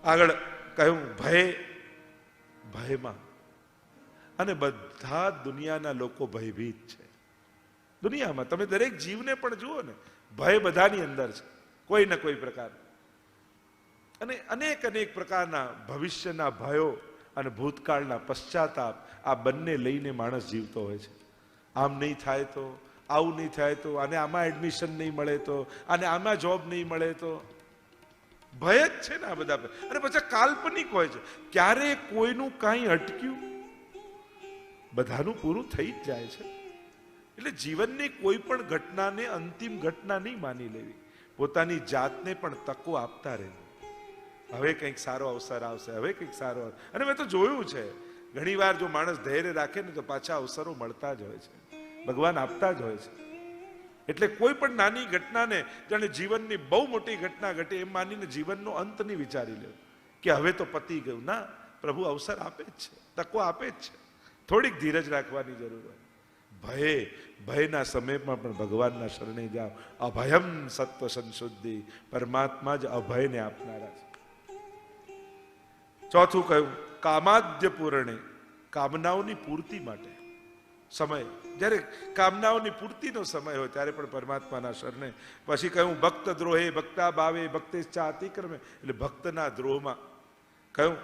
[SPEAKER 1] આગળ કહ્યું ભય, ભયમાં. અને બધા દુનિયાના લોકો ભયભીત છે. દુનિયામાં તમે દરેક જીવને પણ જુઓ ને, ભય બધાની અંદર છે કોઈ ને કોઈ પ્રકાર. અને અનેક અનેક પ્રકારના ભવિષ્યના ભયો અને ભૂતકાળના પશ્ચાતાપ, આ બંને લઈને માણસ જીવતો હોય છે. આમ નહીં થાય તો, આવું નહીં થાય તો, અને આમાં એડમિશન નહીં મળે તો, અને આમાં જોબ નહીં મળે તો, ભય જ છે ને આ બધા. અને પછી કાલ્પનિક હોય છે. ક્યારે કોઈનું કાંઈ અટક્યું? બધાનું પૂરું થઈ જ જાય છે. એટલે જીવનની કોઈ પણ ઘટનાને અંતિમ ઘટના નહીં માની લેવી. પોતાની જાતને પણ તકો આપતા રહેવું. હવે કંઈક સારો અવસર આવશે, હવે કંઈક સારો. અને મેં તો જોયું છે ઘણી વાર જો માણસ ધૈર્ય રાખે ને તો પાછા અવસરો મળતા જ હોય છે, ભગવાન આપતા જ હોય છે. એટલે કોઈ પણ નાની ઘટનાને જાણે જીવનની બહુ મોટી ઘટના ઘટે એમ માનીને જીવનનો અંત નહીં વિચારી લે કે હવે તો પતી ગયું. ના, પ્રભુ અવસર આપે જ છે, તકો આપે જ છે. થોડીક ધીરજ રાખવાની જરૂર હોય. ભયના સમયમાં પણ ભગવાનના શરણે જાઓ. અભયમ સત્વ સંશુદ્ધિ, પરમાત્મા જ અભયને આપનારા છે. ચોથું કહ્યું કામાદ્ય પૂરણે, કામનાઓની પૂર્તિ માટે સમય. જ્યારે કામનાઓની પૂર્તિનો સમય હોય ત્યારે પણ પરમાત્માના શરણે. પછી કહ્યું ભક્ત દ્રોહે ભક્તા ભાવે ભક્તેચ્છા અતિક્રમે, એટલે ભક્તના દ્રોહમાં. કહ્યું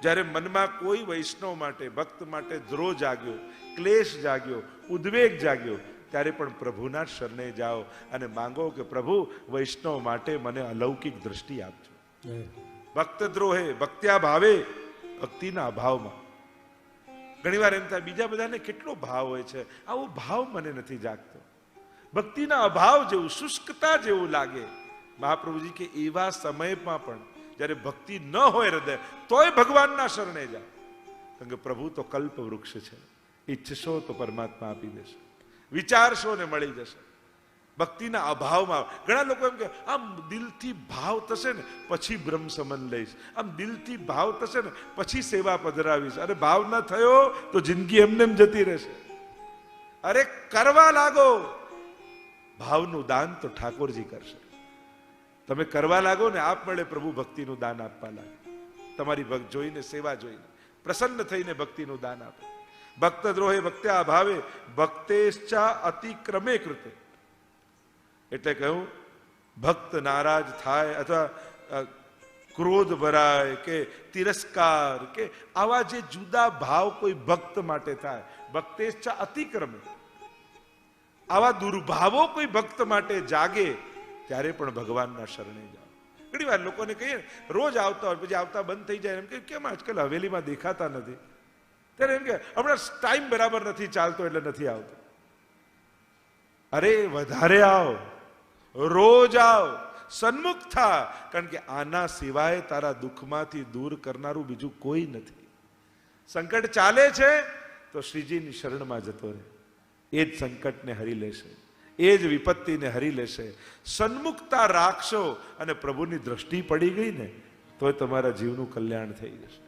[SPEAKER 1] જ્યારે મનમાં કોઈ વૈષ્ણવ માટે, ભક્ત માટે દ્રોહ જાગ્યો, ક્લેશ જાગ્યો, ઉદ્વેગ જાગ્યો, ત્યારે પણ પ્રભુના શરણે જાઓ અને માંગો કે પ્રભુ વૈષ્ણવ માટે મને અલૌકિક દ્રષ્ટિ આપજો. ભક્ત દ્રોહે ભક્ત્યા ભાવે, ભક્તિના અભાવમાં. ઘણી વાર એમ થાય બીજા બધાને કેટલો ભાવ હોય છે, આવો ભાવ મને નથી જાગતો. ભક્તિના અભાવ જેવું, શુષ્કતા જેવું લાગે. મહાપ્રભુજી કે એવા સમયમાં પણ જ્યારે ભક્તિ ન હોય હૃદય, તોય ભગવાનના શરણે જાઓ. કારણ કે પ્રભુ તો કલ્પ વૃક્ષ છે. ઈચ્છશો તો પરમાત્મા આપી દેશે, વિચારશો ને મળી જશે. ભક્તિના અભાવમાં ઘણા લોકો એમ કે આમ દિલથી ભાવ થશે ને પછી બ્રહ્મ સમન લઈશ, આમ દિલથી ભાવ થશે ને પછી સેવા પધરાવીશ. અરે ભાવ ન થયો તો જિંદગી એમને એમ જતી રહેશે. અરે કરવા લાગો. ભાવનું દાન તો ઠાકોરજી કરશે. તમે કરવા લાગો ને આપમેળે પ્રભુ ભક્તિનું દાન આપવા લાગે. તમારી ભક્ત જોઈને, સેવા જોઈને પ્રસન્ન થઈને ભક્તિનું દાન આપે. ભક્ત દ્રોહે ભક્ત્યા અભાવે ભક્તેશ્ચા અતિક્રમે કૃતે. એટલે કહ્યું ભક્ત નારાજ થાય અથવા ક્રોધ ભરાય કે તિરસ્કાર કે આવા જે જુદા ભાવ કોઈ ભક્ત માટે થાય, ભક્તેચ્છા અતિક્રમે, આવા દુર્ભાવો કોઈ ભક્ત માટે જાગે ત્યારે પણ ભગવાનના શરણે જાઓ. ઘણી વાર લોકોને કહીએ રોજ આવતા હોય પછી આવતા બંધ થઈ જાય, એમ કે કેમ આજકાલ હવેલીમાં દેખાતા નથી? ત્યારે એમ કે હમણાં ટાઈમ બરાબર નથી ચાલતો એટલે નથી આવતો. અરે વધારે આવો, રોજ આવો, સન્મુખ થા, કારણ કે આના સિવાય તારા દુઃખમાંથી દૂર કરનારું બીજું કોઈ નથી. સંકટ ચાલે છે તો શ્રીજીની શરણમાં જતો રહે, એ જ સંકટને હરી લેશે, એ જ વિપત્તિને હરી લેશે. સન્મુખતા રાખશો અને પ્રભુની દ્રષ્ટિ પડી ગઈ ને તો તમારા જીવનું કલ્યાણ થઈ જશે,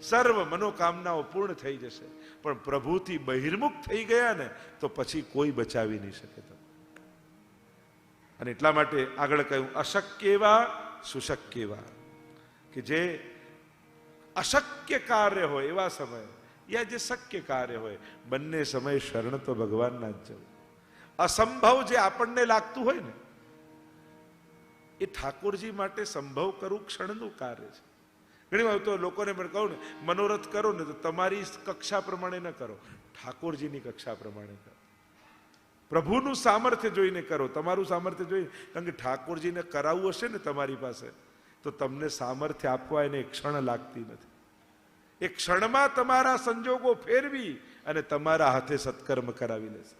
[SPEAKER 1] સર્વ મનોકામનાઓ પૂર્ણ થઈ જશે. પણ પ્રભુથી બહિર્મુખ થઈ ગયા ને તો પછી કોઈ બચાવી નહીં શકે તમને. અને એટલા માટે આગળ કહ્યું અશક્યવા સુશક્યવા, કે જે અશક્ય કાર્ય હોય એવા સમય યા જે શક્ય કાર્ય હોય, બંને સમય શરણ તો ભગવાનના જ જવું. અસંભવ જે આપણને લાગતું હોય ને એ ઠાકોરજી માટે સંભવ કરવું ક્ષણનું કાર્ય છે. ઘણી વાર તો લોકોને પણ કહું ને, મનોરથ કરો ને તો તમારી કક્ષા પ્રમાણે ન કરો, ઠાકોરજીની કક્ષા પ્રમાણે કરો. પ્રભુનું સામર્થ્ય જોઈને કરો, તમારું સામર્થ્ય જોઈને. કારણ કે ઠાકોરજીને કરાવવું હશે ને તમારી પાસે તો તમને સામર્થ્ય આપવા એને એક ક્ષણ લાગતી નથી. એક ક્ષણમાં તમારા સંજોગો ફેરવી અને તમારા હાથે સત્કર્મ કરાવી લેશે.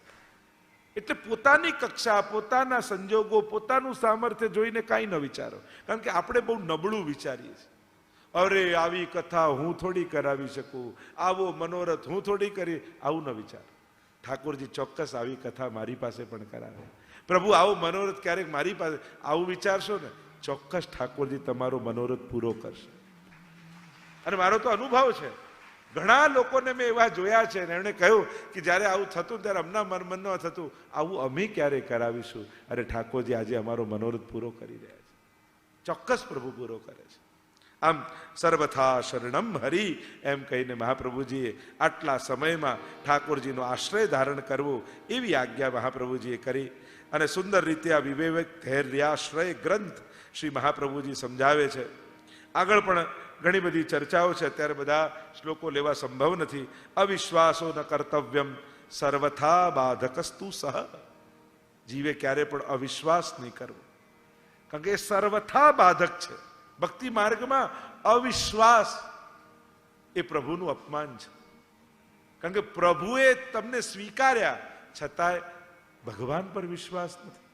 [SPEAKER 1] એટલે પોતાની કક્ષા, પોતાના સંજોગો, પોતાનું સામર્થ્ય જોઈને કાંઈ ન વિચારો. કારણ કે આપણે બહુ નબળું વિચારીએ છીએ. અરે આવી કથા હું થોડી કરાવી શકું, આવો મનોરથ હું થોડી કરી, આવું ન વિચારો. ઠાકોરજી ચોક્કસ આવી કથા મારી પાસે પણ કરાવે. પ્રભુ આવો મનોરથ ક્યારેક મારી પાસે, આવું વિચારશો ને ચોક્કસ ઠાકોરજી તમારો મનોરથ પૂરો કરશે. અને મારો તો અનુભવ છે, ઘણા લોકોને મેં એવા જોયા છે ને એમણે કહ્યું કે જ્યારે આવું થતું ત્યારે અમના મનમાં થતું આવું અમે ક્યારે કરાવીશું. અરે ઠાકોરજી આજે અમારો મનોરથ પૂરો કરી રહ્યા છે, ચોક્કસ પ્રભુ પૂરો કરે છે. આમ સર્વથા શરણમ હરિ એમ કહીને મહાપ્રભુજીએ આટલા સમયમાં ઠાકોરજીનો આશ્રય ધારણ કરવો એવી આજ્ઞા મહાપ્રભુજીએ કરી. અને સુંદર રીતે આ વિવેક ધૈર્યાશ્રય ગ્રંથ શ્રી મહાપ્રભુજી સમજાવે છે. આગળ પણ ઘણી બધી ચર્ચાઓ છે, અત્યારે બધા શ્લોકો લેવા સંભવ નથી. અવિશ્વાસો ન કર્તવ્યમ સર્વથા બાધકસ્તુ સહ, જીવે ક્યારે પણ અવિશ્વાસ નહીં કરવો, કારણ કે એ સર્વથા બાધક છે. ભક્તિ માર્ગમાં અવિશ્વાસ એ પ્રભુનું અપમાન છે. કારણ કે પ્રભુએ તમને સ્વીકાર્યા છતાંય ભગવાન પર વિશ્વાસ નથી.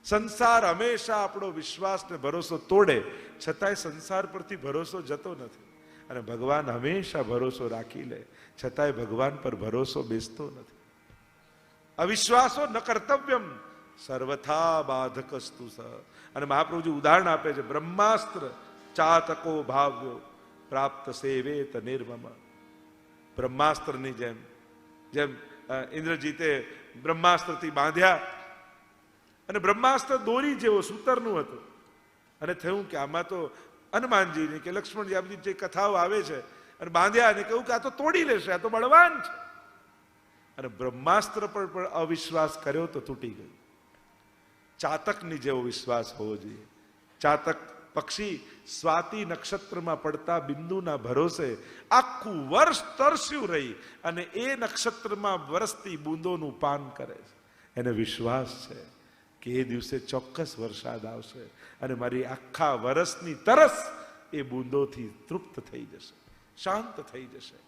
[SPEAKER 1] સંસાર હંમેશા આપણો વિશ્વાસ ને ભરોસો તોડે, છતાંય સંસાર પરથી ભરોસો જતો નથી. અને ભગવાન હંમેશા ભરોસો રાખી લે, છતાંય ભગવાન પર ભરોસો બેસતો નથી. અવિશ્વાસો ન કર્તવ્યમ સર્વથા બાધકસ્તુ સહ. અને મહાપ્રભુજી ઉદાહરણ આપે છે, બ્રહ્માસ્ત્ર ચાતકો ભાવ્યો પ્રાપ્ત સેવેત નિર્મમ. બ્રહ્માસ્ત્રની જેમ જેમ ઇન્દ્રજીતે બ્રહ્માસ્ત્રથી બાંધ્યા અને બ્રહ્માસ્ત્ર દોરી જેવો સૂતરનું હતું. અને થયું કે આમાં તો હનુમાનજીની કે લક્ષ્મણજી આ બધી જે કથાઓ આવે છે, અને બાંધ્યા અને કહ્યું કે આ તો તોડી લેશે, આ તો બળવાન છે. અને બ્રહ્માસ્ત્ર પર પણ અવિશ્વાસ કર્યો તો તૂટી ગયું. ચાતકની જેવો વિશ્વાસ હોવો જોઈએ. ચાતક પક્ષી સ્વાતિ નક્ષત્રમાં પડતા બિંદુના ભરોસે આખું વર્ષ તરસ્યું રહી અને એ નક્ષત્રમાં વરસતી બૂંદોનું પાન કરે છે. એને વિશ્વાસ છે કે એ દિવસે ચોક્કસ વરસાદ આવશે અને મારી આખા વર્ષની તરસ એ બૂંદોથી તૃપ્ત થઈ જશે, શાંત થઈ જશે.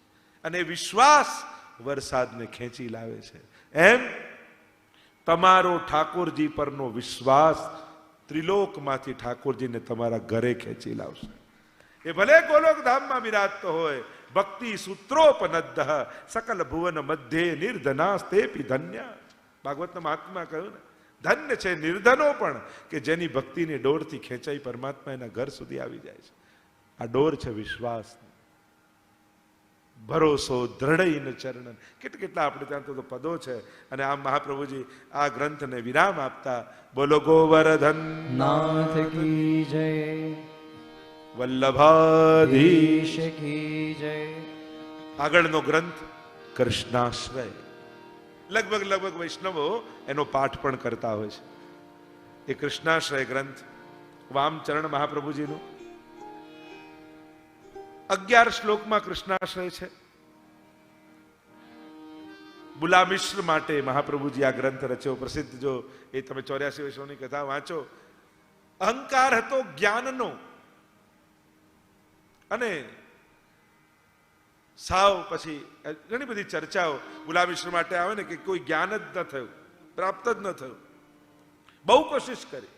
[SPEAKER 1] અને વિશ્વાસ વરસાદને ખેંચી લાવે છે. એમ તમારો ઠાકોરજી પરનો વિશ્વાસ ત્રિલોકમાંથી ઠાકોરજીને તમારા ઘરે ખેંચી લાવશે. એ ભલે ગોલોક ધામમાં બિરાજતો હોય. ભક્તિ સૂત્રોપનદ્ધ સકલ ભુવન મધ્યે નિર્ધનાસ્તેપી ધન્ય. ભાગવતના મહાત્મા કહ્યું ને, ધન્ય છે નિર્ધનો પણ કે જેની ભક્તિની ડોરથી ખેંચાઈ પરમાત્મા એના ઘર સુધી આવી જાય છે. આ ડોર છે વિશ્વાસ, ભરોસો, દ્રઢઈન ચરણ. કેટલા આપણે ત્યાં તો પદો છે. અને આમ મહાપ્રભુજી આ ગ્રંથને વિરામ આપતા બોલો ગોવર્ધન
[SPEAKER 2] નાથ કી જય,
[SPEAKER 1] વલ્લભાધીશ
[SPEAKER 2] કી જય.
[SPEAKER 1] આગળનો ગ્રંથ કૃષ્ણાશ્રય. લગભગ વૈષ્ણવો એનો પાઠ પણ કરતા હોય છે. એ કૃષ્ણાશ્રય ગ્રંથ વામચરણ મહાપ્રભુજીનું 11 શ્લોકમાં કૃષ્ણાશ્રય છે. બુલા મિશ્ર માટે મહાપ્રભુજી આ ગ્રંથ રચ્યો. પ્રસિદ્ધ, જો એ તમે 84 વૈષ્ણવની કથા વાંચો, અહંકાર હતો જ્ઞાનનો અને સાવ પછી ઘણી બધી ચર્ચાઓ બુલા મિશ્ર માટે આવે ને કે કોઈ જ્ઞાન જ ન થયું, પ્રાપ્ત જ ન થયું, બહુ કોશિશ કરી.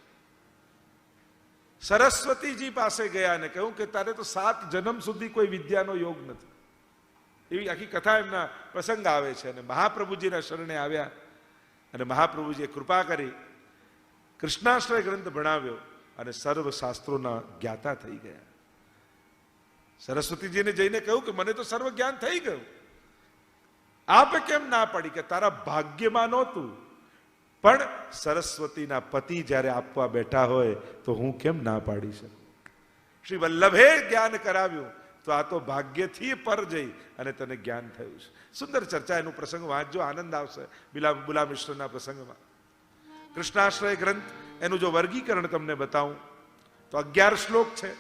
[SPEAKER 1] સરસ્વતીજી પાસે ગયા અને કહ્યું કે તારે તો 7 જન્મ સુધી કોઈ વિદ્યાનો યોગ નથી. એવી આખી કથા એમના પ્રસંગ આવે છે. અને મહાપ્રભુજીના શરણે આવ્યા અને મહાપ્રભુજીએ કૃપા કરી કૃષ્ણાશ્રય ગ્રંથ ભણાવ્યો અને સર્વ શાસ્ત્રોના જ્ઞાતા થઈ ગયા. સરસ્વતીજીને જઈને કહ્યું કે મને તો સર્વ જ્ઞાન થઈ ગયું, આપે કેમ ના પડી? કે તારા ભાગ્યમાં નહોતું, પણ સરસ્વતીના પતિ જ્યારે આપવા બેઠા હોય તો હું કેમ ના પાડી શકું? શ્રી વલ્લભે જ્ઞાન કરાવ્યું તો આ તો ભાગ્યથી પર જઈ અને તને જ્ઞાન થયું છે. સુંદર ચર્ચા, એનું પ્રસંગ વાંચજો, આનંદ આવશે. બુલા મિશ્રના પ્રસંગમાં કૃષ્ણાશ્રય ગ્રંથ, એનું જો વર્ગીકરણ તમને બતાવું તો 11 શ્લોક છે.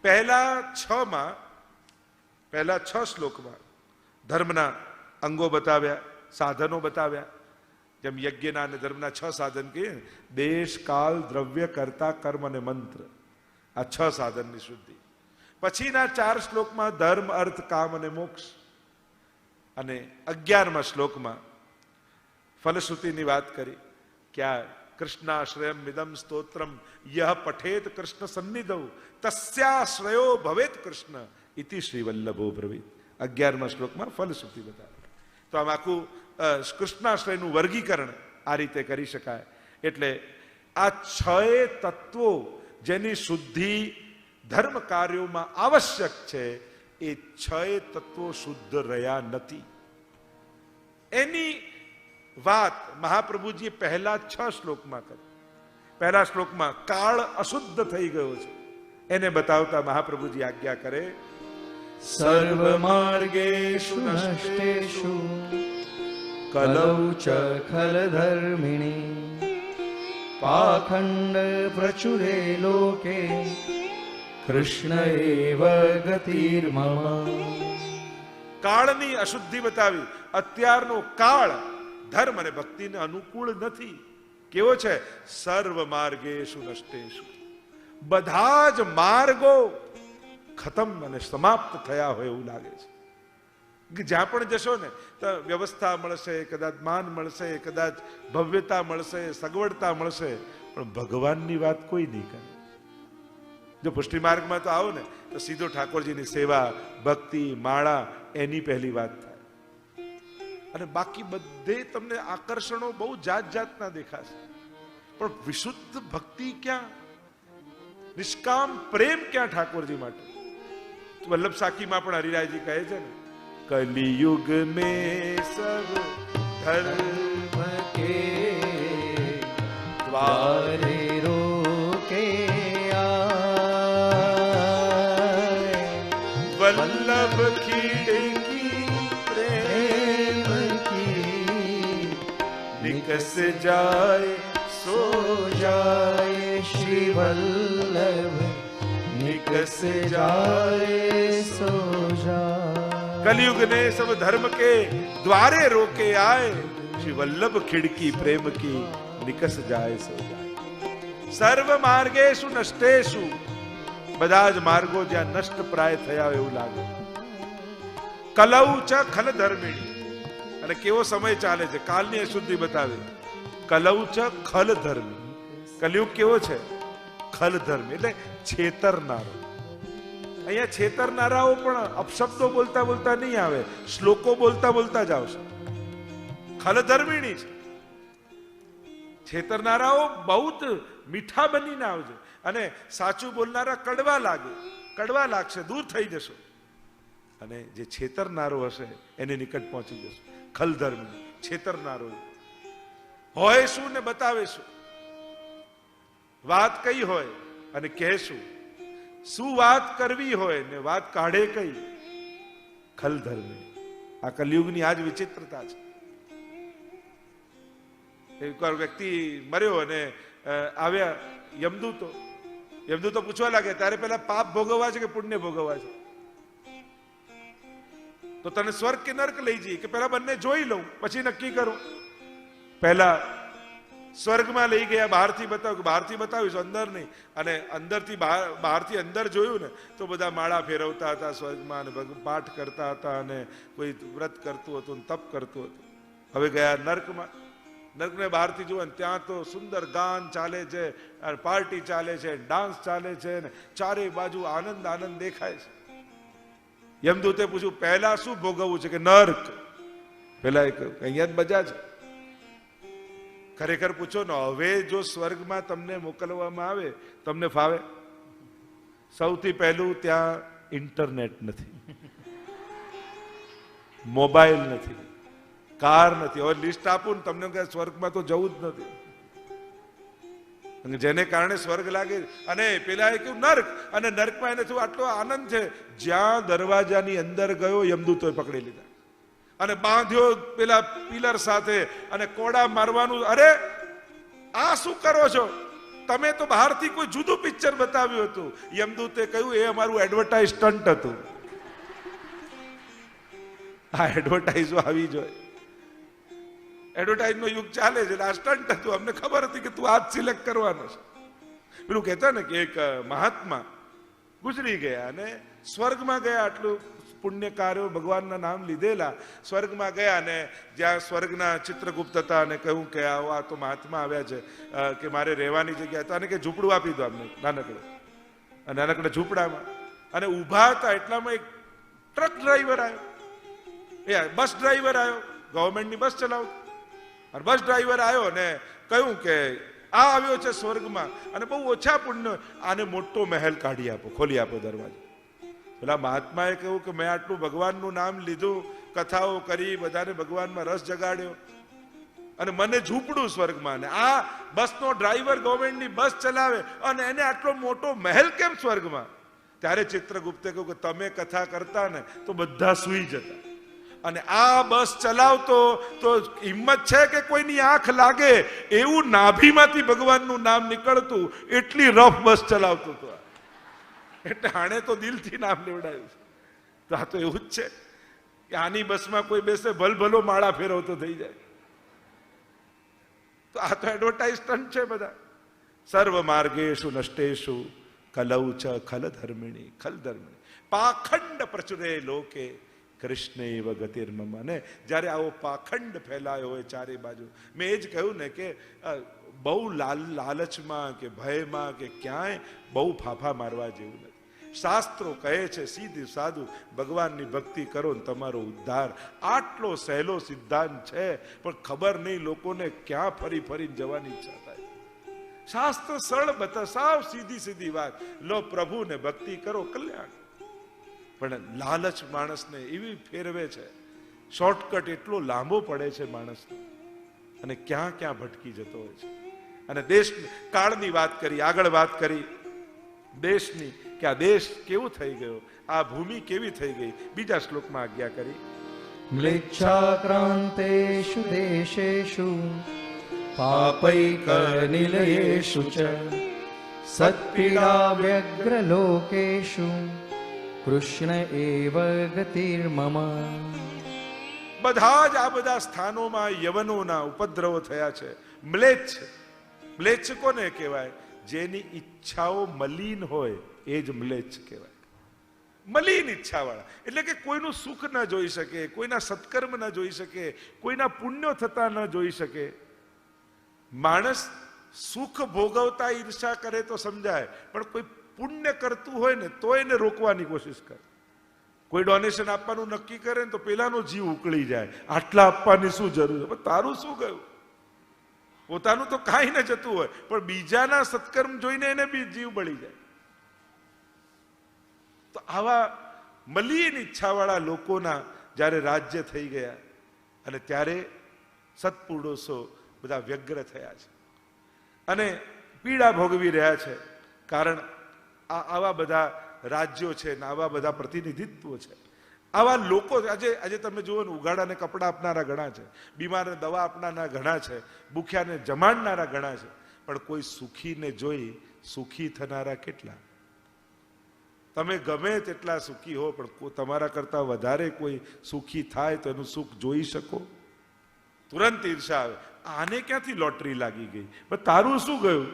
[SPEAKER 1] પહેલા 6 શ્લોકમાં ધર્મના અંગો બતાવ્યા, સાધનો બતાવ્યા. જેમ યજ્ઞના અને ધર્મના 6 સાધન કહીએ, દેશ, કાલ, દ્રવ્ય, કર્તા, કર્મ અને મંત્ર, આ 6 સાધનની શુદ્ધિ. પછીના 4 શ્લોકમાં ધર્મ, અર્થ, કામ અને મોક્ષ. અને 11મા શ્લોકમાં ફલશ્રુતિની વાત કરી કે આ કૃષ્ણાશ્રયમ મિદમ સ્તોત્રમ યહ પઠેત કૃષ્ણ સન્નિધૌ તસ્યાશ્રયો ભવેત કૃષ્ણ ઇતિ શ્રી વલ્લભો બ્રવીત. 11મા શ્લોકમાં ફલશ્રુતિ બતાવે. તો આમ આખું કૃષ્ણાશ્રયનું વર્ગીકરણ આ રીતે કરી શકાય. એટલે આ 6 તત્વો જેની શુદ્ધિ ધર્મ કાર્યોમાં આવશ્યક છે, એ 6 તત્વો શુદ્ધ રહ્યા નથી. એની વાત મહાપ્રભુજીએ પહેલા 6 શ્લોકમાં કરી. પહેલા શ્લોકમાં કાળ અશુદ્ધ થઈ ગયો છે એને બતાવતા મહાપ્રભુજી આજ્ઞા કરે,
[SPEAKER 2] સર્વ માર્ગેષુ નષ્ટેષુ કલૌ ચ ખલ ધર્મિણી પાખંડ પ્રચુરે લોકે કૃષ્ણ એવ ગતિર્મમ.
[SPEAKER 1] કાળની અશુદ્ધિ બતાવી. અત્યારનો કાળ ધર્મ અને ભક્તિને અનુકૂળ નથી. કેવો છે? સર્વ માર્ગેષુ નષ્ટેષુ, બધા જ માર્ગો ખતમ અને સમાપ્ત થયા હોય એવું લાગે છે. કે જ્યાં પણ જશો ને તો વ્યવસ્થા મળશે, કદાચ માન મળશે, કદાચ ભવ્યતા મળશે, સગવડતા મળશે, પણ ભગવાનની વાત કોઈ નહીં કરે. જો પુષ્ટિ માર્ગમાં તો આવો ને તો સીધો ઠાકોરજીની સેવા, ભક્તિ, માળા, એની પહેલી વાત થાય. અને બાકી બધે તમને આકર્ષણો બહુ જાત જાતના દેખાશે, પણ વિશુદ્ધ ભક્તિ ક્યાં? નિષ્કામ પ્રેમ ક્યાં ઠાકોરજી માટે? વલ્લભ સાખીમાં પણ હરિરાયજી કહે છે ને, કલિયુગ में सब धर्म के
[SPEAKER 2] द्वारे रोके आए,
[SPEAKER 1] वल्लभ खिड़की प्रेम
[SPEAKER 2] की
[SPEAKER 1] निकस जाए
[SPEAKER 2] सो जाए श्री वल्लभ निकस जाए सो जाए.
[SPEAKER 1] कलयुग ने सब धर्म के द्वारे रोके आए, श्री वल्लभ खिड़की प्रेम की निकस जाए सो जाए. સર્વ માર્ગેષુ નષ્ટેષુ, બધા જ માર્ગો જ્યાં નષ્ટ પ્રાય થયા એવું લાગે. કલૌ ચ ખલ ધર્મિણી, અને કેવો સમય ચાલે છે, કાલની અશુદ્ધિ બતાવે. કલૌ ચ ખલ ધર્મી, કલયુગ કેવો છે? ખલ ધર્મી એટલે છેતરનારો. અહીંયા છેતરનારાઓ પણ અપશબ્દો બોલતા બોલતા નહીં આવે, શ્લોકો બોલતા બોલતા જ આવશે. ખલધર્મિણી છે. છેતરનારાઓ બહુ જ મીઠા બનીને આવજો, અને સાચું બોલનારા કડવા લાગશે, દૂર થઈ જશો. અને જે છેતરનારો હશે એની નિકટ પહોંચી જશો. ખલધર્મિણી, છેતરનારો હોય શું ને બતાવે શું, વાત કઈ હોય અને કહેશું, શું વાત કરવી હોય ને વાત કાઢે કઈ. ખલધર્મી. આ કલયુગની આજ વિચિત્રતા છે. એકવાર વ્યક્તિ મર્યો અને આવ્યા યમદૂતો પૂછવા લાગે, તારે પેલા પાપ ભોગવવા છે કે પુણ્ય ભોગવવા છે? તો તને સ્વર્ગ કે નર્ક લઈ જઈએ કે પેલા બંને જોઈ લઉં પછી નક્કી કરું? પહેલા સ્વર્ગમાં લઈ ગયા, બહારથી બતાવ્યું, બહારથી બતાવ્યું અંદર નહીં, અને અંદરથી બહારથી અંદર જોયું ને તો બધા માળા ફેરવતા હતા સ્વર્ગમાં, અને પાઠ કરતા હતા, અને કોઈ વ્રત કરતું હતું, તપ કરતું હતું. હવે ગયા નર્કમાં. નર્કને બહારથી જુઓ ને ત્યાં તો સુંદર ગાન ચાલે છે, પાર્ટી ચાલે છે, ડાન્સ ચાલે છે, ને ચારે બાજુ આનંદ આનંદ દેખાય છે. યમદૂતે પૂછ્યું પહેલા શું ભોગવવું છે? કે નર્ક. પેલા અહીંયા જ મજા છે. ખરેખર પૂછો ને, હવે જો સ્વર્ગમાં તમને મોકલવામાં આવે તમને ફાવે? સૌથી પહેલું ત્યાં ઇન્ટરનેટ નથી, મોબાઈલ નથી, કાર નથી. હવે લિસ્ટ આપું ને તમને કે સ્વર્ગમાં તો જવું જ નથી. જેને કારણે સ્વર્ગ લાગે. અને પેલા એ કહ્યું નર્ક, અને નર્કમાં એને શું આટલો આનંદ છે, જ્યાં દરવાજાની અંદર ગયો યમદૂતોએ પકડી લીધા અને બાંધ્યો પેલા પિલર સાથે અને કોડા મારવાનું. અરે આ શું કરો છો તમે? તો બહારથી કોઈ જુદું પિક્ચર બતાવ્યું હતું. યમદૂતે કહ્યું એ અમારું એડવર્ટાઇઝ સ્ટન્ટ હતું. આ એડવર્ટાઇઝો આવી જોઈએ. એડવર્ટાઇઝ નો યુગ ચાલે છે. આ સ્ટન્ટ હતું. અમને ખબર હતી કે તું આ જ સિલેક્ટ કરવાનો છે. પેલું કહેતા ને કે એક મહાત્મા ગુજરી ગયા અને સ્વર્ગમાં ગયા. આટલું પુણ્ય કાર્યો ભગવાનના નામ લીધેલા, સ્વર્ગમાં ગયા ને જ્યાં સ્વર્ગના ચિત્રગુપ્ત હતા અને કહ્યું કે આ તો મહાત્મા આવ્યા છે કે મારે રહેવાની જગ્યા હતા, અને કે ઝૂંપડું આપી દો અમને નાનકડું. અને નાનકડા ઝૂંપડામાં અને ઊભા હતા એટલામાં એક ટ્રક ડ્રાઈવર આવ્યો, એ બસ ડ્રાઈવર આવ્યો, ગવર્મેન્ટની બસ ચલાવતો. અને બસ ડ્રાઈવર આવ્યો ને કહ્યું કે આ આવ્યો છે સ્વર્ગમાં અને બહુ ઓછા પુણ્ય, આને મોટો મહેલ કાઢી આપો, ખોલી આપો દરવાજો. પેલા મહાત્માએ કહ્યું કે મેં આટલું ભગવાનનું નામ લીધું, કથાઓ કરી, બધાને ભગવાનમાં રસ જગાડ્યો, અને મને ઝૂંપડું સ્વર્ગમાં, ને આ બસનો ડ્રાઈવર ગવર્મેન્ટની બસ ચલાવે અને એને આટલો મોટો મહેલ કેમ સ્વર્ગમાં? ત્યારે ચિત્રગુપ્તે કહ્યું કે તમે કથા કરતા ને તો બધા સૂઈ જતા, અને આ બસ ચલાવતો તો હિંમત છે કે કોઈની આંખ લાગે એવું નાભીમાંથી ભગવાનનું નામ નીકળતું, એટલી રફ બસ ચલાવતો હતો. એટલે આણે તો દિલથી નામ લેવડાયું છે. તો આ તો એવું જ છે કે આની બસમાં કોઈ બેસે ભલભલો માળા ફેરવતો થઈ જાય. તો આ તો એડવર્ટાઇઝ સ્ટન્ટ છે બધા. સર્વ માર્ગેશુ નષ્ટેશુ કલૌ ચ ખલ ધર્મિણી, ખલ ધર્મિણી પાખંડ પ્રચુરે લોકે કૃષ્ણેવ ગતિર્મમ. અને જ્યારે આવો પાખંડ ફેલાયો હોય ચારે બાજુ, મેં એ જ કહ્યું ને કે બહુ લાલચમાં કે ભયમાં કે ક્યાંય બહુ ફાફા મારવા જેવું નથી. શાસ્ત્રો કહે છે સીધું સાદું ભગવાનની ભક્તિ કરો ને તમારો ઉદ્ધાર. આટલો સહેલો સિદ્ધાંત છે, પણ ખબર નહીં લોકોને ક્યાં ફરી ફરીને જવાની ઈચ્છા થાય. શાસ્ત્ર સરળ બતા, સાવ સીધી સીધી વાત. લો પ્રભુને ભક્તિ કરો, કલ્યાણ. પણ લાલચ માણસને એવી ફેરવે છે, શોર્ટકટ એટલો લાંબો પડે છે માણસને, અને ક્યાં ક્યાં ભટકી જતો હોય છે. અને દેશ કાળની વાત કરી, આગળ વાત કરી દેશની, કે આ દેશ કેવું થઈ ગયો, આ ભૂમિ કેવી થઈ ગઈ. બીજા શ્લોકમાં આજ્ઞા કરી
[SPEAKER 2] મ્લેચ્છાક્રાંતેષુ દેશેષુ પાપૈક નિલયેષુ ચ સત્પીડા વ્યગ્રલોકેષુ કૃષ્ણ એવ ગતિર્મમ.
[SPEAKER 1] બધા જ આ બધા સ્થાનોમાં યવનોના ઉપદ્રવો થયા છે. મ્લેચ્છ, મ્લેચ્છ કોને કહેવાય? જેની ઈચ્છાઓ મલિન હોય એ જ મ્લેચ્છ કહેવાય. મલિન ઈચ્છા વાળા એટલે કે કોઈનું સુખ ન જોઈ શકે, કોઈના સત્કર્મ ન જોઈ શકે, કોઈના પુણ્યો થતા ન જોઈ શકે. માણસ સુખ ભોગવતા ઈર્ષા કરે તો સમજાય, પણ કોઈ પુણ્ય કરતું હોય ને તો એને રોકવાની કોશિશ કરે. કોઈ ડોનેશન આપવાનું નક્કી કરે ને તો પેલાનો જીવ ઉકળી જાય, આટલા આપવાની શું જરૂર છે? તારું શું ગયું? પોતાનું તો કાંઈ ન જતું હોય, પણ બીજાના સત્કર્મ જોઈને એને બી જીવ બળી જાય. તો આવા મલિન ઈચ્છાવાળા લોકોના જ્યારે રાજ્ય થઈ ગયા, અને ત્યારે સત્પુરુષો બધા વ્યગ્ર થયા છે અને પીડા ભોગવી રહ્યા છે. કારણ આવા બધા રાજ્યો છે ને આવા બધા પ્રતિનિધિત્વો છે, આવા લોકો. આજે તમે જુઓ ને, ઉગાડાને કપડાં આપનારા ઘણા છે, બીમારને દવા આપનારા ઘણા છે, ભૂખ્યાને જમાડનારા ઘણા છે, પણ કોઈ સુખીને જોઈ સુખી થનારા કેટલા? તમે ગમે તેટલા સુખી હો, પણ તમારા કરતા વધારે કોઈ સુખી થાય તો એનું સુખ જોઈ શકો? તુરંત ઈર્ષા આવે, આને ક્યાંથી લોટરી લાગી ગઈ, પણ તારું શું ગયું?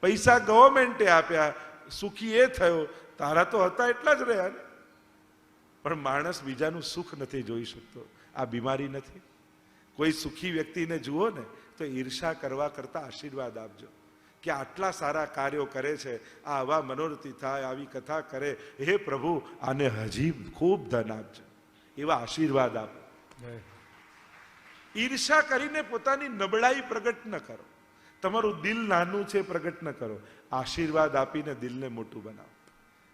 [SPEAKER 1] પૈસા ગવર્મેન્ટે આપ્યા, સુખી એ થયો, તારા તો હતા એટલા જ રહ્યા ને. પણ માણસ બીજાનું સુખ નથી જોઈ શકતો. આ બીમારી નથી? કોઈ સુખી વ્યક્તિને જુઓ ને તો ઈર્ષા કરવા કરતા આશીર્વાદ આપજો કે આટલા સારા કાર્યો કરે છે, આ આવા મનોરથી થાય, આવી કથા કરે, હે પ્રભુ આને હજી ખૂબ ધન આપજો, એવા આશીર્વાદ આપો. ઈર્ષા કરીને પોતાની નબળાઈ પ્રગટ ન કરો, તમારું દિલ નાનું છે પ્રગટ ન કરો, આશીર્વાદ આપીને દિલને મોટું બનાવો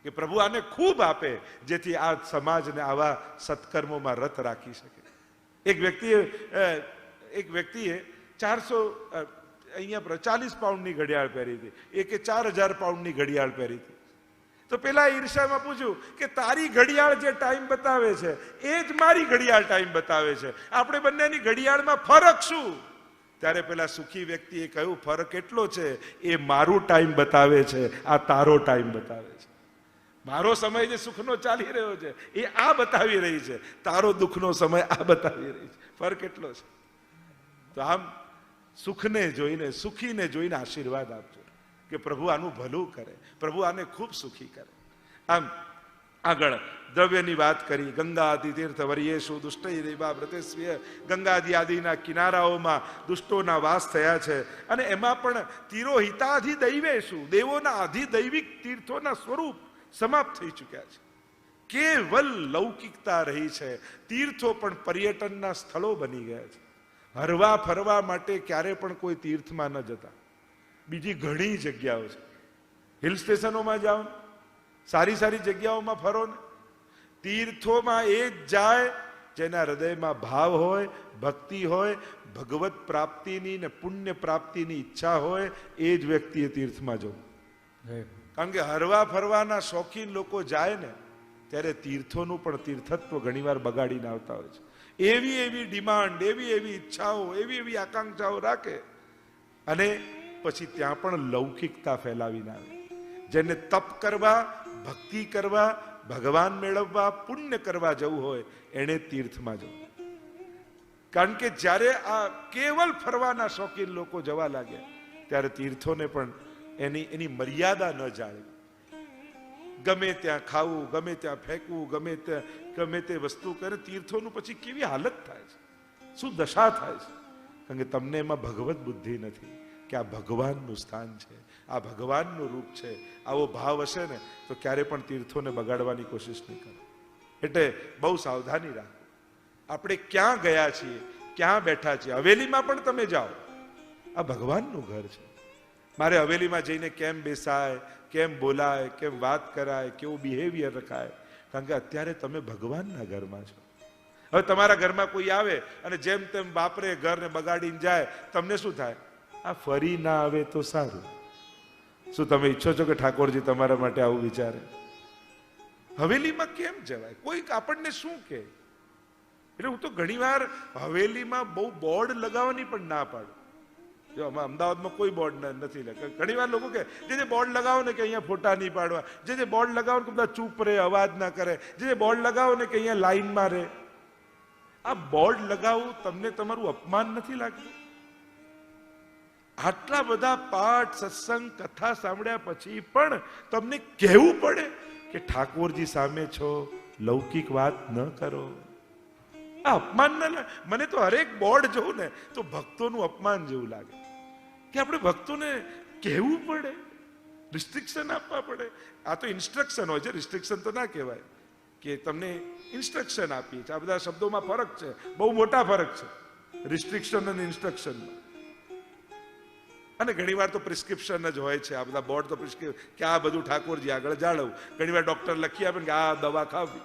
[SPEAKER 1] કે પ્રભુ આને ખૂબ આપે, જેથી આ સમાજને આવા સત્કર્મોમાં રત રાખી શકે. એક વ્યક્તિએ 40 પાઉન્ડની ઘડિયાળ પહેરી હતી, એકે 4000 પાઉન્ડની ઘડિયાળ પહેરી હતી. તો પેલા ઈર્ષામાં પૂછ્યું કે તારી ઘડિયાળ જે ટાઈમ બતાવે છે એ જ મારી ઘડિયાળ ટાઈમ બતાવે છે, આપણે બંનેની ઘડિયાળમાં ફરક શું? ત્યારે પેલા સુખી વ્યક્તિએ કહ્યું, ફરક એટલો છે, એ મારું ટાઈમ બતાવે છે, આ તારો ટાઈમ બતાવે છે. મારો સમય જે સુખનો ચાલી રહ્યો છે એ આ બતાવી રહી છે, તારો દુઃખનો સમય આ બતાવી રહી છે. ફરક એટલો છે. તો આમ સુખને જોઈને, સુખીને જોઈને આશીર્વાદ આપજો કે પ્રભુ આનું ભલું કરે, પ્રભુ આને ખૂબ સુખી કરે. આમ આગળ દ્રવ્યની વાત કરી. ગંગાદિ તીર્થ વર્યેશુ દુષ્ટૈ દેવા વ્રતેસ્વ્ય. ગંગાદિ આદિના કિનારાઓમાં દુષ્ટોના વાસ થયા છે, અને એમાં પણ તિરોહિતાધિ દૈવેશુ, દેવોના આધિદૈવિક તીર્થોના સ્વરૂપ સમાપ્ત થઈ ચૂક્યા છે. કેવલ લૌકિકતા રહી છે. તીર્થો પણ પર્યટનના સ્થળો બની ગયા છે. હરવા ફરવા માટે ક્યારે પણ કોઈ તીર્થમાં ન જતા. બીજી ઘણી જગ્યાઓ છે, હિલ સ્ટેશનોમાં જાઓ, સારી સારી જગ્યાઓમાં ફરો ને. તીર્થોમાં એ જ જાય જેના હૃદયમાં ભાવ હોય, ભક્તિ હોય, ભગવત પ્રાપ્તિની ને પુણ્ય પ્રાપ્તિની ઈચ્છા હોય, એ જ વ્યક્તિએ તીર્થમાં જવું. કારણ કે હરવા ફરવાના શોખીન લોકો જાય ને ત્યારે તીર્થોનું પણ તીર્થત્વ ઘણીવાર બગાડીને આવતા હોય છે. એવી એવી ડિમાન્ડ, એવી એવી ઈચ્છાઓ, એવી એવી આકાંક્ષાઓ રાખે, અને પછી ત્યાં પણ લૌકિકતા ફેલાવીને આવે. જેને તપ કરવા, ભક્તિ કરવા, ભગવાન મેળવવા, પુણ્ય કરવા જવું હોય એને તીર્થમાં જવું. કારણ કે જ્યારે આ કેવલ ફરવાના શોખીન લોકો જવા લાગ્યા ત્યારે તીર્થોને પણ એની મર્યાદા ન જાળવી. ગમે ત્યાં ખાવું, ગમે ત્યાં ફેંકવું, ગમે તે વસ્તુ કરે. તીર્થોનું પછી કેવી હાલત થાય છે, શું દશા થાય છે? કારણ કે તમને એમાં ભગવત બુદ્ધિ નથી કે આ ભગવાનનું સ્થાન છે, આ ભગવાનનું રૂપ છે. આવો ભાવ હશે ને તો ક્યારે પણ તીર્થોને બગાડવાની કોશિશ નહીં કરો. એટલે બહુ સાવધાની રાખો. આપણે ક્યાં ગયા છીએ, ક્યાં બેઠા છીએ. હવેલીમાં પણ તમે જાઓ, આ ભગવાનનું ઘર છે. મારે હવેલીમાં જઈને કેમ બેસાય, કેમ બોલાય, કેમ વાત કરાય, કેવું બિહેવિયર રખાય? કારણ કે અત્યારે તમે ભગવાનના ઘરમાં છો. હવે તમારા ઘરમાં કોઈ આવે અને જેમ તેમ બાપરે ઘરને બગાડીને જાય, તમને શું થાય? આ ફરી ના આવે તો સારું. શું તમે ઈચ્છો છો કે ઠાકોરજી તમારા માટે આવું વિચારે? હવેલીમાં કેમ જવાય? કોઈ આપણને શું કહે? એટલે હું તો ઘણીવાર હવેલીમાં બહુ બોર્ડ લગાવવાની પણ ના પાડું. જો અમદાવાદમાં કોઈ બોર્ડ નથી લગાવ્યું. ઘણી વાર લોકો કે જે બોર્ડ લગાવો ને કે અહીંયા ફોટા નહીં પાડવા, જે બોર્ડ લગાવો ને કે બધા ચૂપ રહે, અવાજ ના કરે, જે બોર્ડ લગાવો ને કે અહીંયા લાઈનમાં રહે. આ બોર્ડ લગાવવું તમને તમારું અપમાન નથી લાગતું? આટલા બધા પાઠ, સત્સંગ, કથા સાંભળ્યા પછી પણ તમને કહેવું પડે કે ઠાકોરજી સામે છો, લૌકિક વાત ન કરો. આ અપમાન ના લાગે? મને તો હરેક બોર્ડ જોઉં ને તો ભક્તોનું અપમાન જેવું લાગે કે આપણે ભક્તોને કહેવું પડે, રિસ્ટ્રિક્શન આપવા પડે. આ તો ઇન્સ્ટ્રક્શન હોય છે, રિસ્ટ્રિક્શન તો ના કહેવાય. કે તમને ઇન્સ્ટ્રક્શન આપીએ છીએ. આ બધા શબ્દોમાં ફરક છે, બહુ મોટા ફરક છે રિસ્ટ્રિક્શન અને ઇન્સ્ટ્રક્શનમાં. અને ઘણી વાર તો પ્રિસ્ક્રિપ્શન જ હોય છે. આ બધા બોર્ડ તો પ્રિસ્ક્રિપ્શન કે આ બધું ઠાકોરજી આગળ જાળવવું. ઘણી વાર ડોક્ટર લખી આપે કે આ દવા ખાવી.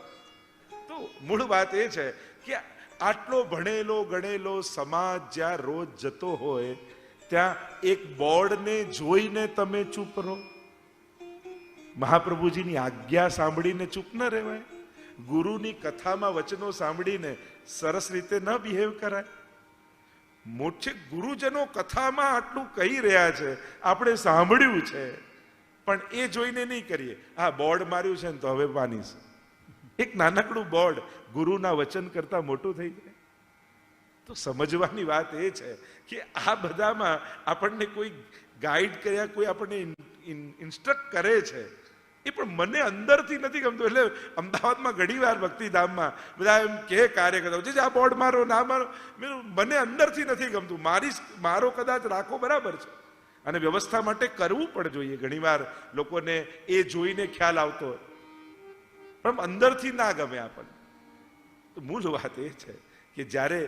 [SPEAKER 1] તો મૂળ વાત એ છે કે આટલો ભણેલો ગણેલો સમાજ જ્યાં રોજ જતો હોય ત્યાં એક બોર્ડને જોઈને તમે ચૂપ રહો? મહાપ્રભુજીની આજ્ઞા સાંભળીને ચૂપ ન રહેવાય? ગુરુની કથામાં વચનો સાંભળીને સરસ રીતે ન બિહેવ કરાય? મોટે ગુરુજનો કથામાં આટલું કહી રહ્યા છે, આપણે સાંભળ્યું છે, પણ એ જોઈને નહીં કરીએ. હા, બોર્ડ માર્યું છે ને તો હવે માનીશ. એક નાનકડું બોર્ડ ગુરુના વચન કરતા મોટું થઈ જાય. તો સમજવાની વાત એ છે કે આ બધામાં આપણને કોઈ ગાઈડ કર્યા, કોઈ આપણને ઇન્સ્ટ્રક્ટ કરે છે, એ પણ મને અંદરથી નથી ગમતું. એટલે અમદાવાદમાં ઘણી વાર ભક્તિધામમાં બધા એમ કે કાર્ય કરતા હોય છે, આ બોર્ડ મારો ના મારો, મને અંદરથી નથી ગમતું. મારો કદાચ રાખો બરાબર છે, અને વ્યવસ્થા માટે કરવું પણ જોઈએ. ઘણી વાર લોકોને એ જોઈને ખ્યાલ આવતો હોય, પણ અંદરથી ના ગમે આપણને. તો મૂળ વાત એ છે કે જ્યારે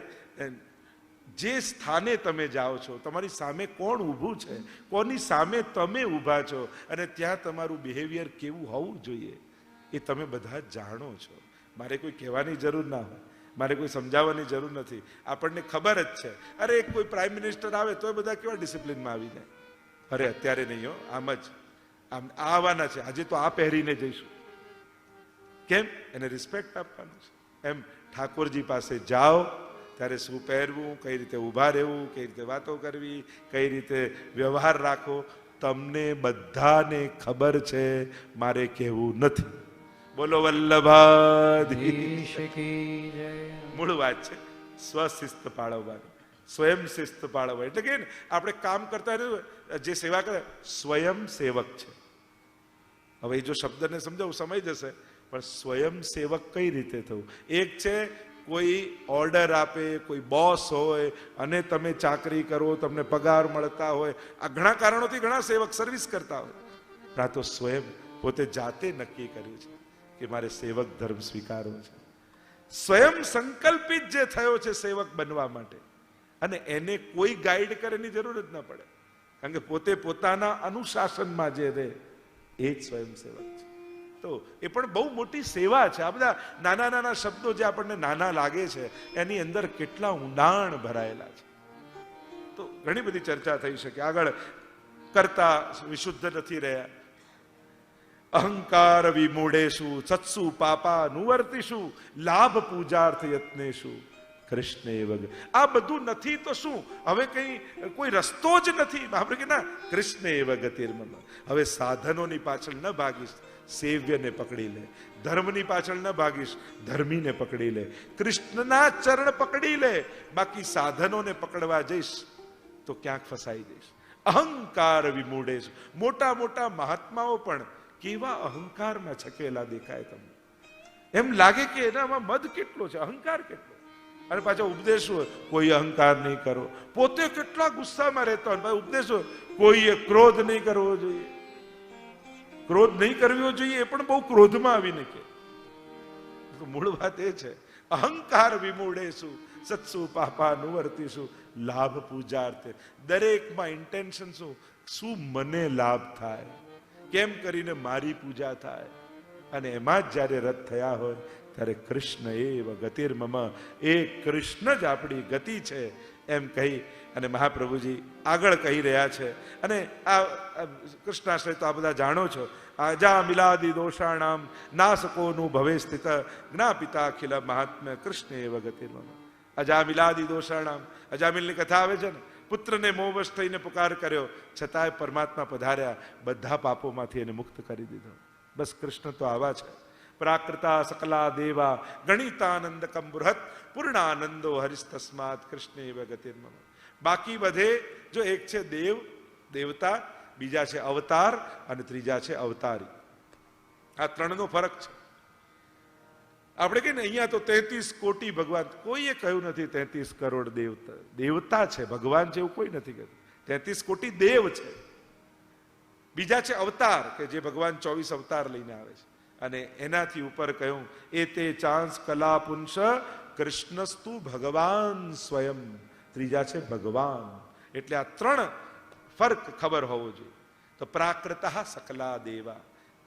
[SPEAKER 1] જે સ્થાને તમે જાઓ છો, તમારી સામે કોણ ઊભું છે, કોની સામે તમે ઊભા છો, અને ત્યાં તમારું બિહેવિયર કેવું હોવું જોઈએ એ તમે બધા જાણો છો. મારે કોઈ કહેવાની જરૂર ના હોય, મારે કોઈ સમજાવવાની જરૂર નથી, આપણને ખબર જ છે. અરે એક કોઈ પ્રાઇમ મિનિસ્ટર આવે તો બધા કેવા ડિસિપ્લિનમાં આવી જાય. અરે અત્યારે નહીં હો, આમ જ આમ આવવાના છે, આજે તો આ પહેરીને જઈશું. કેમ? એને રિસ્પેક્ટ આપવાનું છે. એમ ઠાકોરજી પાસે જાઓ ત્યારે શું પહેરવું, કઈ રીતે ઊભા રહેવું, કઈ રીતે વાતો કરવી, કઈ રીતે વ્યવહાર રાખવો, તમને બધાને ખબર છે, મારે કહેવું નથી. બોલો વલ્લભાધીશ કી જય. મૂળ વાત છે સ્વશિસ્ત પાળવવાની, સ્વયં શિસ્ત પાળવવા. એટલે કે આપણે કામ કરતા જે સેવા કરે સ્વયં સેવક છે. હવે એ જો શબ્દને સમજાવું સમય જશે, પણ સ્વયં સેવક કઈ રીતે થવું? એક છે કોઈ ઓર્ડર આપે, કોઈ બોસ હોય અને તમે ચાકરી કરો, તમને પગાર મળતા હોય, આ ઘણા કારણોથી ઘણા સેવક સર્વિસ કરતા હોય. પણ આ તો સ્વયં પોતે જાતે નક્કી કર્યું છે કે મારે સેવક ધર્મ સ્વીકારવો છે. સ્વયં સંકલ્પિત જે થયો છે સેવક બનવા માટે, અને એને કોઈ ગાઈડ કરેની જરૂર જ ન પડે, કારણ કે પોતે પોતાના અનુશાસનમાં જે રહે એ જ સ્વયં સેવક છે. તો એ પણ બહુ મોટી સેવા છે. આ બધા નાના નાના શબ્દો જે આપણને નાના લાગે છે, એની અંદર કેટલા ઊંડાણ ભરાયેલા છે. તો ઘણી બધી ચર્ચા થઈ શકે. આગળ કરતા વિશુદ્ધ નથી રહ્યા. અહંકાર વિમૂઢેશુ સત્સુ પાપા નુવર્તિશુ લાભ પૂજાર્થ યત્નેશુ કૃષ્ણ વગ. આ બધું નથી તો શું? હવે કઈ કોઈ રસ્તો જ નથી. આપણે કે ના કૃષ્ણ એવ ગતિર્મમ. હવે સાધનોની પાછળ ન ભાગીશ, સેવ્યને પકડી લે. ધર્મની પાછળ ન ભાગીશ, ધર્મીને પકડી લે. કૃષ્ણના ચરણ પકડી લે. બાકી સાધનોને પકડવા જઈશ તો ક્યાંક ફસાઈ જઈશ. અહંકાર વિમૂઢેશ. મોટા મોટા મહાત્માઓ પણ કેવા અહંકારમાં છકેલા દેખાય તમને. એમ લાગે કે એનામાં મદ કેટલો છે, અહંકાર કેટલો. અને પાછા ઉપદેશ હોય કોઈ અહંકાર નહીં કરો, પોતે કેટલા ગુસ્સામાં રહેતા હોય, ઉપદેશ હોય કોઈએ ક્રોધ નહીં કરવો જોઈએ. ક્રોધ નહીં કરવો જોઈએ એ પણ બહુ ક્રોધમાં આવીને કે. મૂળ વાત એ છે અહંકાર વિમૂઢેશુ સત્સુ પાપા નુવર્તિશુ લાભ પૂજાર્થે. દરેકમાં ઇન્ટેન્શન શું મને લાભ થાય, કેમ કરીને મારી પૂજા થાય. અને એમાં જ જ્યારે રત થયા હોય ત્યારે કૃષ્ણ એવ ગતિર્મમ, એ કૃષ્ણ જ આપણી ગતિ છે એમ કહી અને મહાપ્રભુજી આગળ કહી રહ્યા છે. અને આ કૃષ્ણાશ્રય તો આ બધા જાણો છો. અજા મિલાદી દોષાણામ નાસકોનું ભવે સ્થિત જ્ઞાપિતા અખિલ મહાત્મ્ય કૃષ્ણ એવ ગતિર્મમ. અજા મિલાદી દોષાણામ, અજામિલની કથા આવે છે ને, પુત્રને મોહવશ થઈને પુકાર કર્યો, છતાંય પરમાત્મા પધાર્યા, બધા પાપોમાંથી એને મુક્ત કરી દીધો. બસ કૃષ્ણ તો આવા છે. પ્રાકૃતા સકલા દેવા ગણિતાનંદકમ બૃહત પૂર્ણાનંદો હરિસ્તસ્માત કૃષ્ણ એવ ગતિર્મમ. બાકી બધે જો એક છે દેવ, દેવતા, બીજા છે અવતાર, અને ત્રીજા છે અવતારી. આ ત્રણનો ફરક છે. આપણે કહીએ ને અહીંયા તો 33 કોટી ભગવાન, કોઈએ કહ્યું નથી 33 કરોડ દેવતા. દેવતા છે, ભગવાન છે એવું કોઈ નથી કહ્યું. 33 કોટી દેવ છે. બીજા છે અવતાર, કે જે ભગવાન 24 અવતાર લઈને આવે છે. અને એનાથી ઉપર કહ્યું એ તે ચાંસ કલા પુંસ કૃષ્ણસ્તુ ભગવાન સ્વયં. ત્રીજા છે ભગવાન. એટલે આ ત્રણ ફરક ખબર હોવો જોઈએ. તો પ્રાકૃતા સકલા દેવા,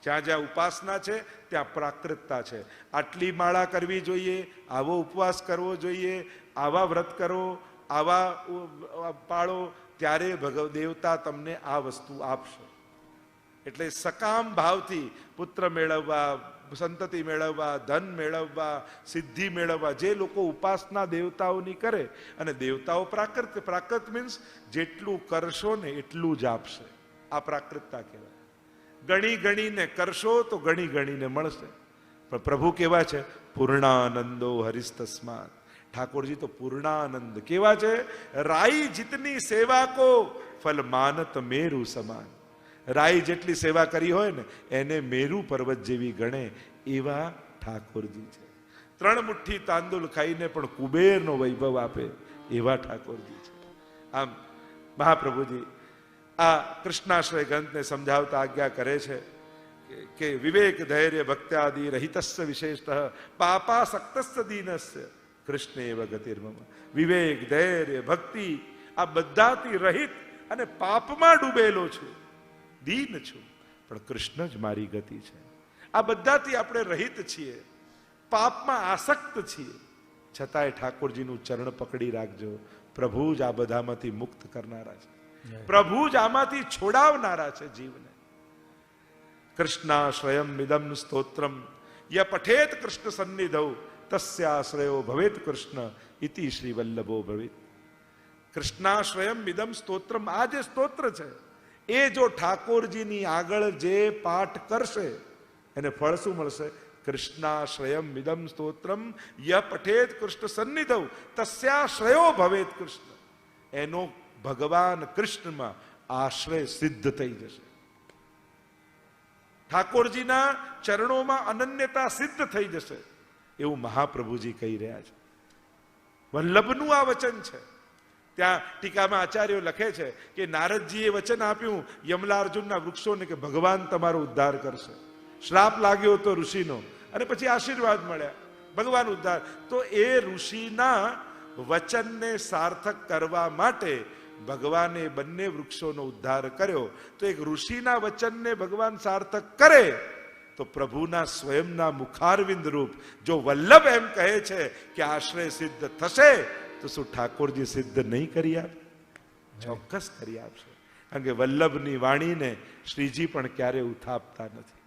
[SPEAKER 1] જ્યાં જ્યાં ઉપાસના છે ત્યાં પ્રાકૃતતા છે. આટલી માળા કરવી જોઈએ, આવો ઉપવાસ કરવો જોઈએ, આવા વ્રત કરો, આવા પાળો, ત્યારે દેવતા તમને આ વસ્તુ આપશે. એટલે સકામ ભાવથી પુત્ર મેળવવા, સંતતિ મેળવવા, ધન મેળવવા, સિદ્ધિ મેળવવા જે લોકો ઉપાસના દેવતાઓની કરે, અને દેવતાઓ પ્રાકૃત. પ્રાકૃત મીન્સ જેટલું કરશો ને એટલું જ આપશે. આ પ્રાકૃતતા કહેવાય. ગણી ગણીને કરશો તો ગણી ગણીને મળશે. પણ પ્રભુ કેવા છે? પૂર્ણાનંદો હરિસ્તસ્માત. ઠાકોરજી તો પૂર્ણાનંદ કેવા છે? રાઈ જીતની સેવા કો ફલ માનત મેરુ સમાન. રાઈ જેટલી સેવા કરી હોય ને એને મેરુ પર્વત જેવી ગણે એવા ઠાકોરજી છે. 3 મુઠ્ઠી તાંદુલ ખાઈને પણ કુબેરનો વૈભવ આપે એવા ઠાકોરજી છે. આમ મહાપ્રભુજી આ કૃષ્ણાશ્રય ગ્રંથને સમજાવતા આજ્ઞા કરે છે કે વિવેક ધૈર્ય ભક્ત્યાદિ રહિતસ્ય વિશેષતઃ પાપાસક્તસ્ય દીનસ્ય કૃષ્ણેવ ગતિર્મમ. વિવેક ધૈર્ય ભક્તિ આ બધાથી રહિત અને પાપમાં ડૂબેલો છું, દીન છું, પણ કૃષ્ણ જ મારી ગતિ છે. આ બધાથી આપણે રહિત છીએ, પાપમાં આસક્ત છીએ, છતાંય ઠાકોરજીનું ચરણ પકડી રાખજો. પ્રભુ જ આ બધામાંથી મુક્ત કરનારા છે, પ્રભુ જ આમાંથી છોડાવનારા છે જીવને. કૃષ્ણાશ્રયમ મિદમ સ્તોત્રમ ય પઠેત કૃષ્ણ સન્નિધૌ તસ્યાશ્રયો ભવેત કૃષ્ણ ઇતિ શ્રી વલ્લભો ભવેત. કૃષ્ણાશ્રયમ મિદમ સ્તોત્રમ, આ જે સ્તોત્ર છે એ જો ઠાકોરજીની આગળ જે પાઠ કરશે એને ફળ શું મળશે? કૃષ્ણાશ્રયમ મિદમ સ્તોત્રમ ય પઠેત કૃષ્ણ સન્નિધૌ તસ્યાશ્રયો ભવેત કૃષ્ણ. એનો ભગવાન કૃષ્ણમાં આશ્રય સિદ્ધ થઈ જશે. ઠાકોરજીના ચરણોમાં અનન્યતા સિદ્ધ થઈ જશે એવું મહાપ્રભુજી કહી રહ્યા છે. વલ્લભનું આ વચન છે. ત્યાં ટીકામાં આચાર્યો લખે છે કે નારદજીએ વચન આપ્યું યમલાર્જુનના વૃક્ષોને કે ભગવાન તમારો ઉદ્ધાર કરશે. શ્રાપ લાગ્યો તો ઋષિનો અને પછી આશીર્વાદ મળ્યા, ભગવાન ઉદ્ધાર. તો એ ઋષિના વચનને સાર્થક કરવા માટે ભગવાને બંને વૃક્ષોનો ઉદ્ધાર કર્યો. તો એક ઋષિના વચનને ભગવાન સાર્થક કરે તો પ્રભુના સ્વયંના મુખારવિંદ રૂપ જો વલ્લભ એમ કહે છે કે આશ્રય સિદ્ધ થશે તો શું ઠાકોરજી સિદ્ધ નહીં કરી આપે? ચોક્કસ કરી આપશે. કારણ કે વલ્લભની વાણીને શ્રીજી પણ ક્યારે ઉથાપતા નથી.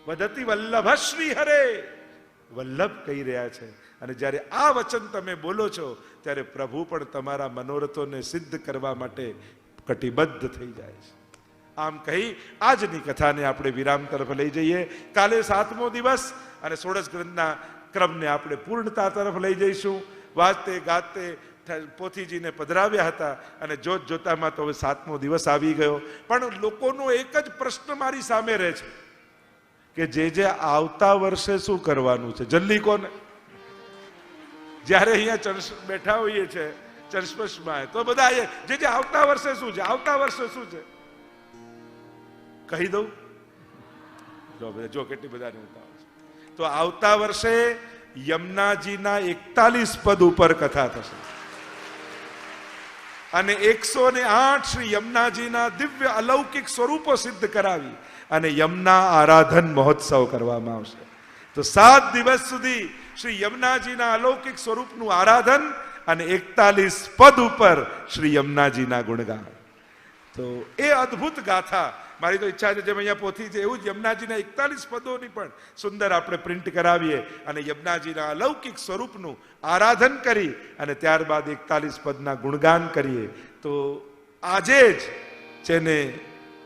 [SPEAKER 1] વદતિ વલ્લભ શ્રી હરે, વલ્લભ કહી રહ્યા છે. અને જ્યારે આ વચન તમે બોલો છો ત્યારે પ્રભુ પણ તમારા મનોરથોને સિદ્ધ કરવા માટે કટિબદ્ધ થઈ જાય છે. આમ કહી આજની કથાને આપણે વિરામ તરફ લઈ જઈએ. કાલે 7મો દિવસ અને 16 ગ્રંથના ક્રમને આપણે પૂર્ણતા તરફ લઈ જઈશું. વાજતે ગાતે પોથીજીને પધરાવ્યા હતા અને જોત જોતામાં તો હવે 7મો દિવસ આવી ગયો. પણ લોકોનો એક જ પ્રશ્ન મારી સામે રહે છે કે જે આવતા વર્ષે શું કરવાનું છે? જલ્દી કોને? જ્યારે અહીંયા બેઠા હોઈએ છે ચર્ચમાં તો બધા જે આવતા વર્ષે શું છે, આવતા વર્ષે શું છે કહી દઉં. જો કેટલી બધાને ઉતાવળ છે. તો આવતા વર્ષે યમુનાજીના 41 પદ ઉપર કથા થશે અને 108 શ્રી યમુનાજીના દિવ્ય અલૌકિક સ્વરૂપો સિદ્ધ કરાવી અને યમુના આરાધન મહોત્સવ કરવામાં આવશે. તો 7 દિવસ સુધી શ્રી યમુનાજીના અલૌકિક સ્વરૂપનું આરાધન અને 41 પદ ઉપર શ્રી યમુનાજીના ગુણગાન. તો એ અદ્ભુત ગાથા મારી તો ઈચ્છા છે જેમ અહીંયા પોથી છે એવું જ યમુનાજીના 41 પદોની પણ સુંદર આપણે પ્રિન્ટ કરાવીએ અને યમુનાજીના અલૌકિક સ્વરૂપનું આરાધન કરી અને ત્યારબાદ 41 પદના ગુણગાન કરીએ. તો આજે જ જેને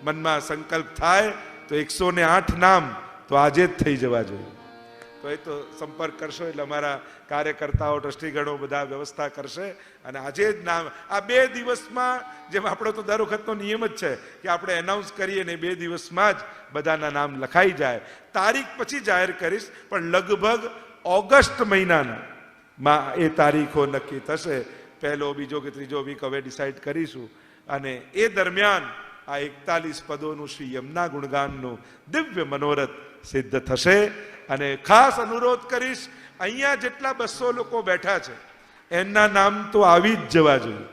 [SPEAKER 1] મનમાં સંકલ્પ થાય તો 108 નામ તો આજે જ થઈ જવા જોઈએ. તો એ તો સંપર્ક કરશો એટલે અમારા કાર્યકર્તાઓ ટ્રસ્ટીગણો બધા વ્યવસ્થા કરશે અને આજે જ નામ આ 2 દિવસમાં, જેમ આપણો તો દર વખતનો નિયમ જ છે કે આપણે એનાઉન્સ કરીએ ને 2 દિવસમાં જ બધાના નામ લખાઈ જાય. તારીખ પછી જાહેર કરીશ પણ લગભગ ઓગસ્ટ મહિનામાં એ તારીખો નક્કી થશે. 1લો, 2જો કે 3જો વીક હવે ડિસાઇડ કરીશું અને એ દરમિયાન આ 41 પદોનું શ્રી યમુના ગુણગાનનું દિવ્ય મનોરથ સિદ્ધ થશે. અને ખાસ અનુરોધ કરીશ, અહીંયા જેટલા 200 લોકો બેઠા છે એમના નામ તો આવી જ જવા જોઈએ.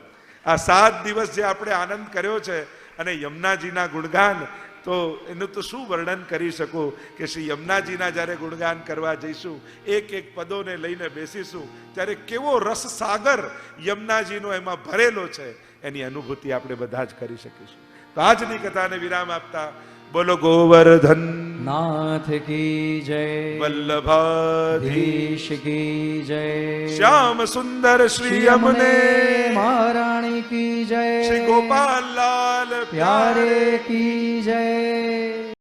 [SPEAKER 1] આ 7 દિવસ જે આપણે આનંદ કર્યો છે અને યમુનાજીના ગુણગાન, તો એનું તો શું વર્ણન કરી શકું કે શ્રી યમુનાજીના જ્યારે ગુણગાન કરવા જઈશું, એક પદોને લઈને બેસીશું ત્યારે કેવો રસ સાગર યમુનાજીનો એમાં ભરેલો છે એની અનુભૂતિ આપણે બધા જ કરી શકીશું. તો આજની કથાને વિરામ આપતા બોલો ગોવર્ધન
[SPEAKER 2] નાથ કી જય,
[SPEAKER 1] વલ્લભાધીશ
[SPEAKER 2] કી જય,
[SPEAKER 1] શ્યામ સુંદર શ્રી યમને
[SPEAKER 2] મહારાણી કી જય,
[SPEAKER 1] શ્રી ગોપાલ લાલ
[SPEAKER 2] પ્યારે કી જય.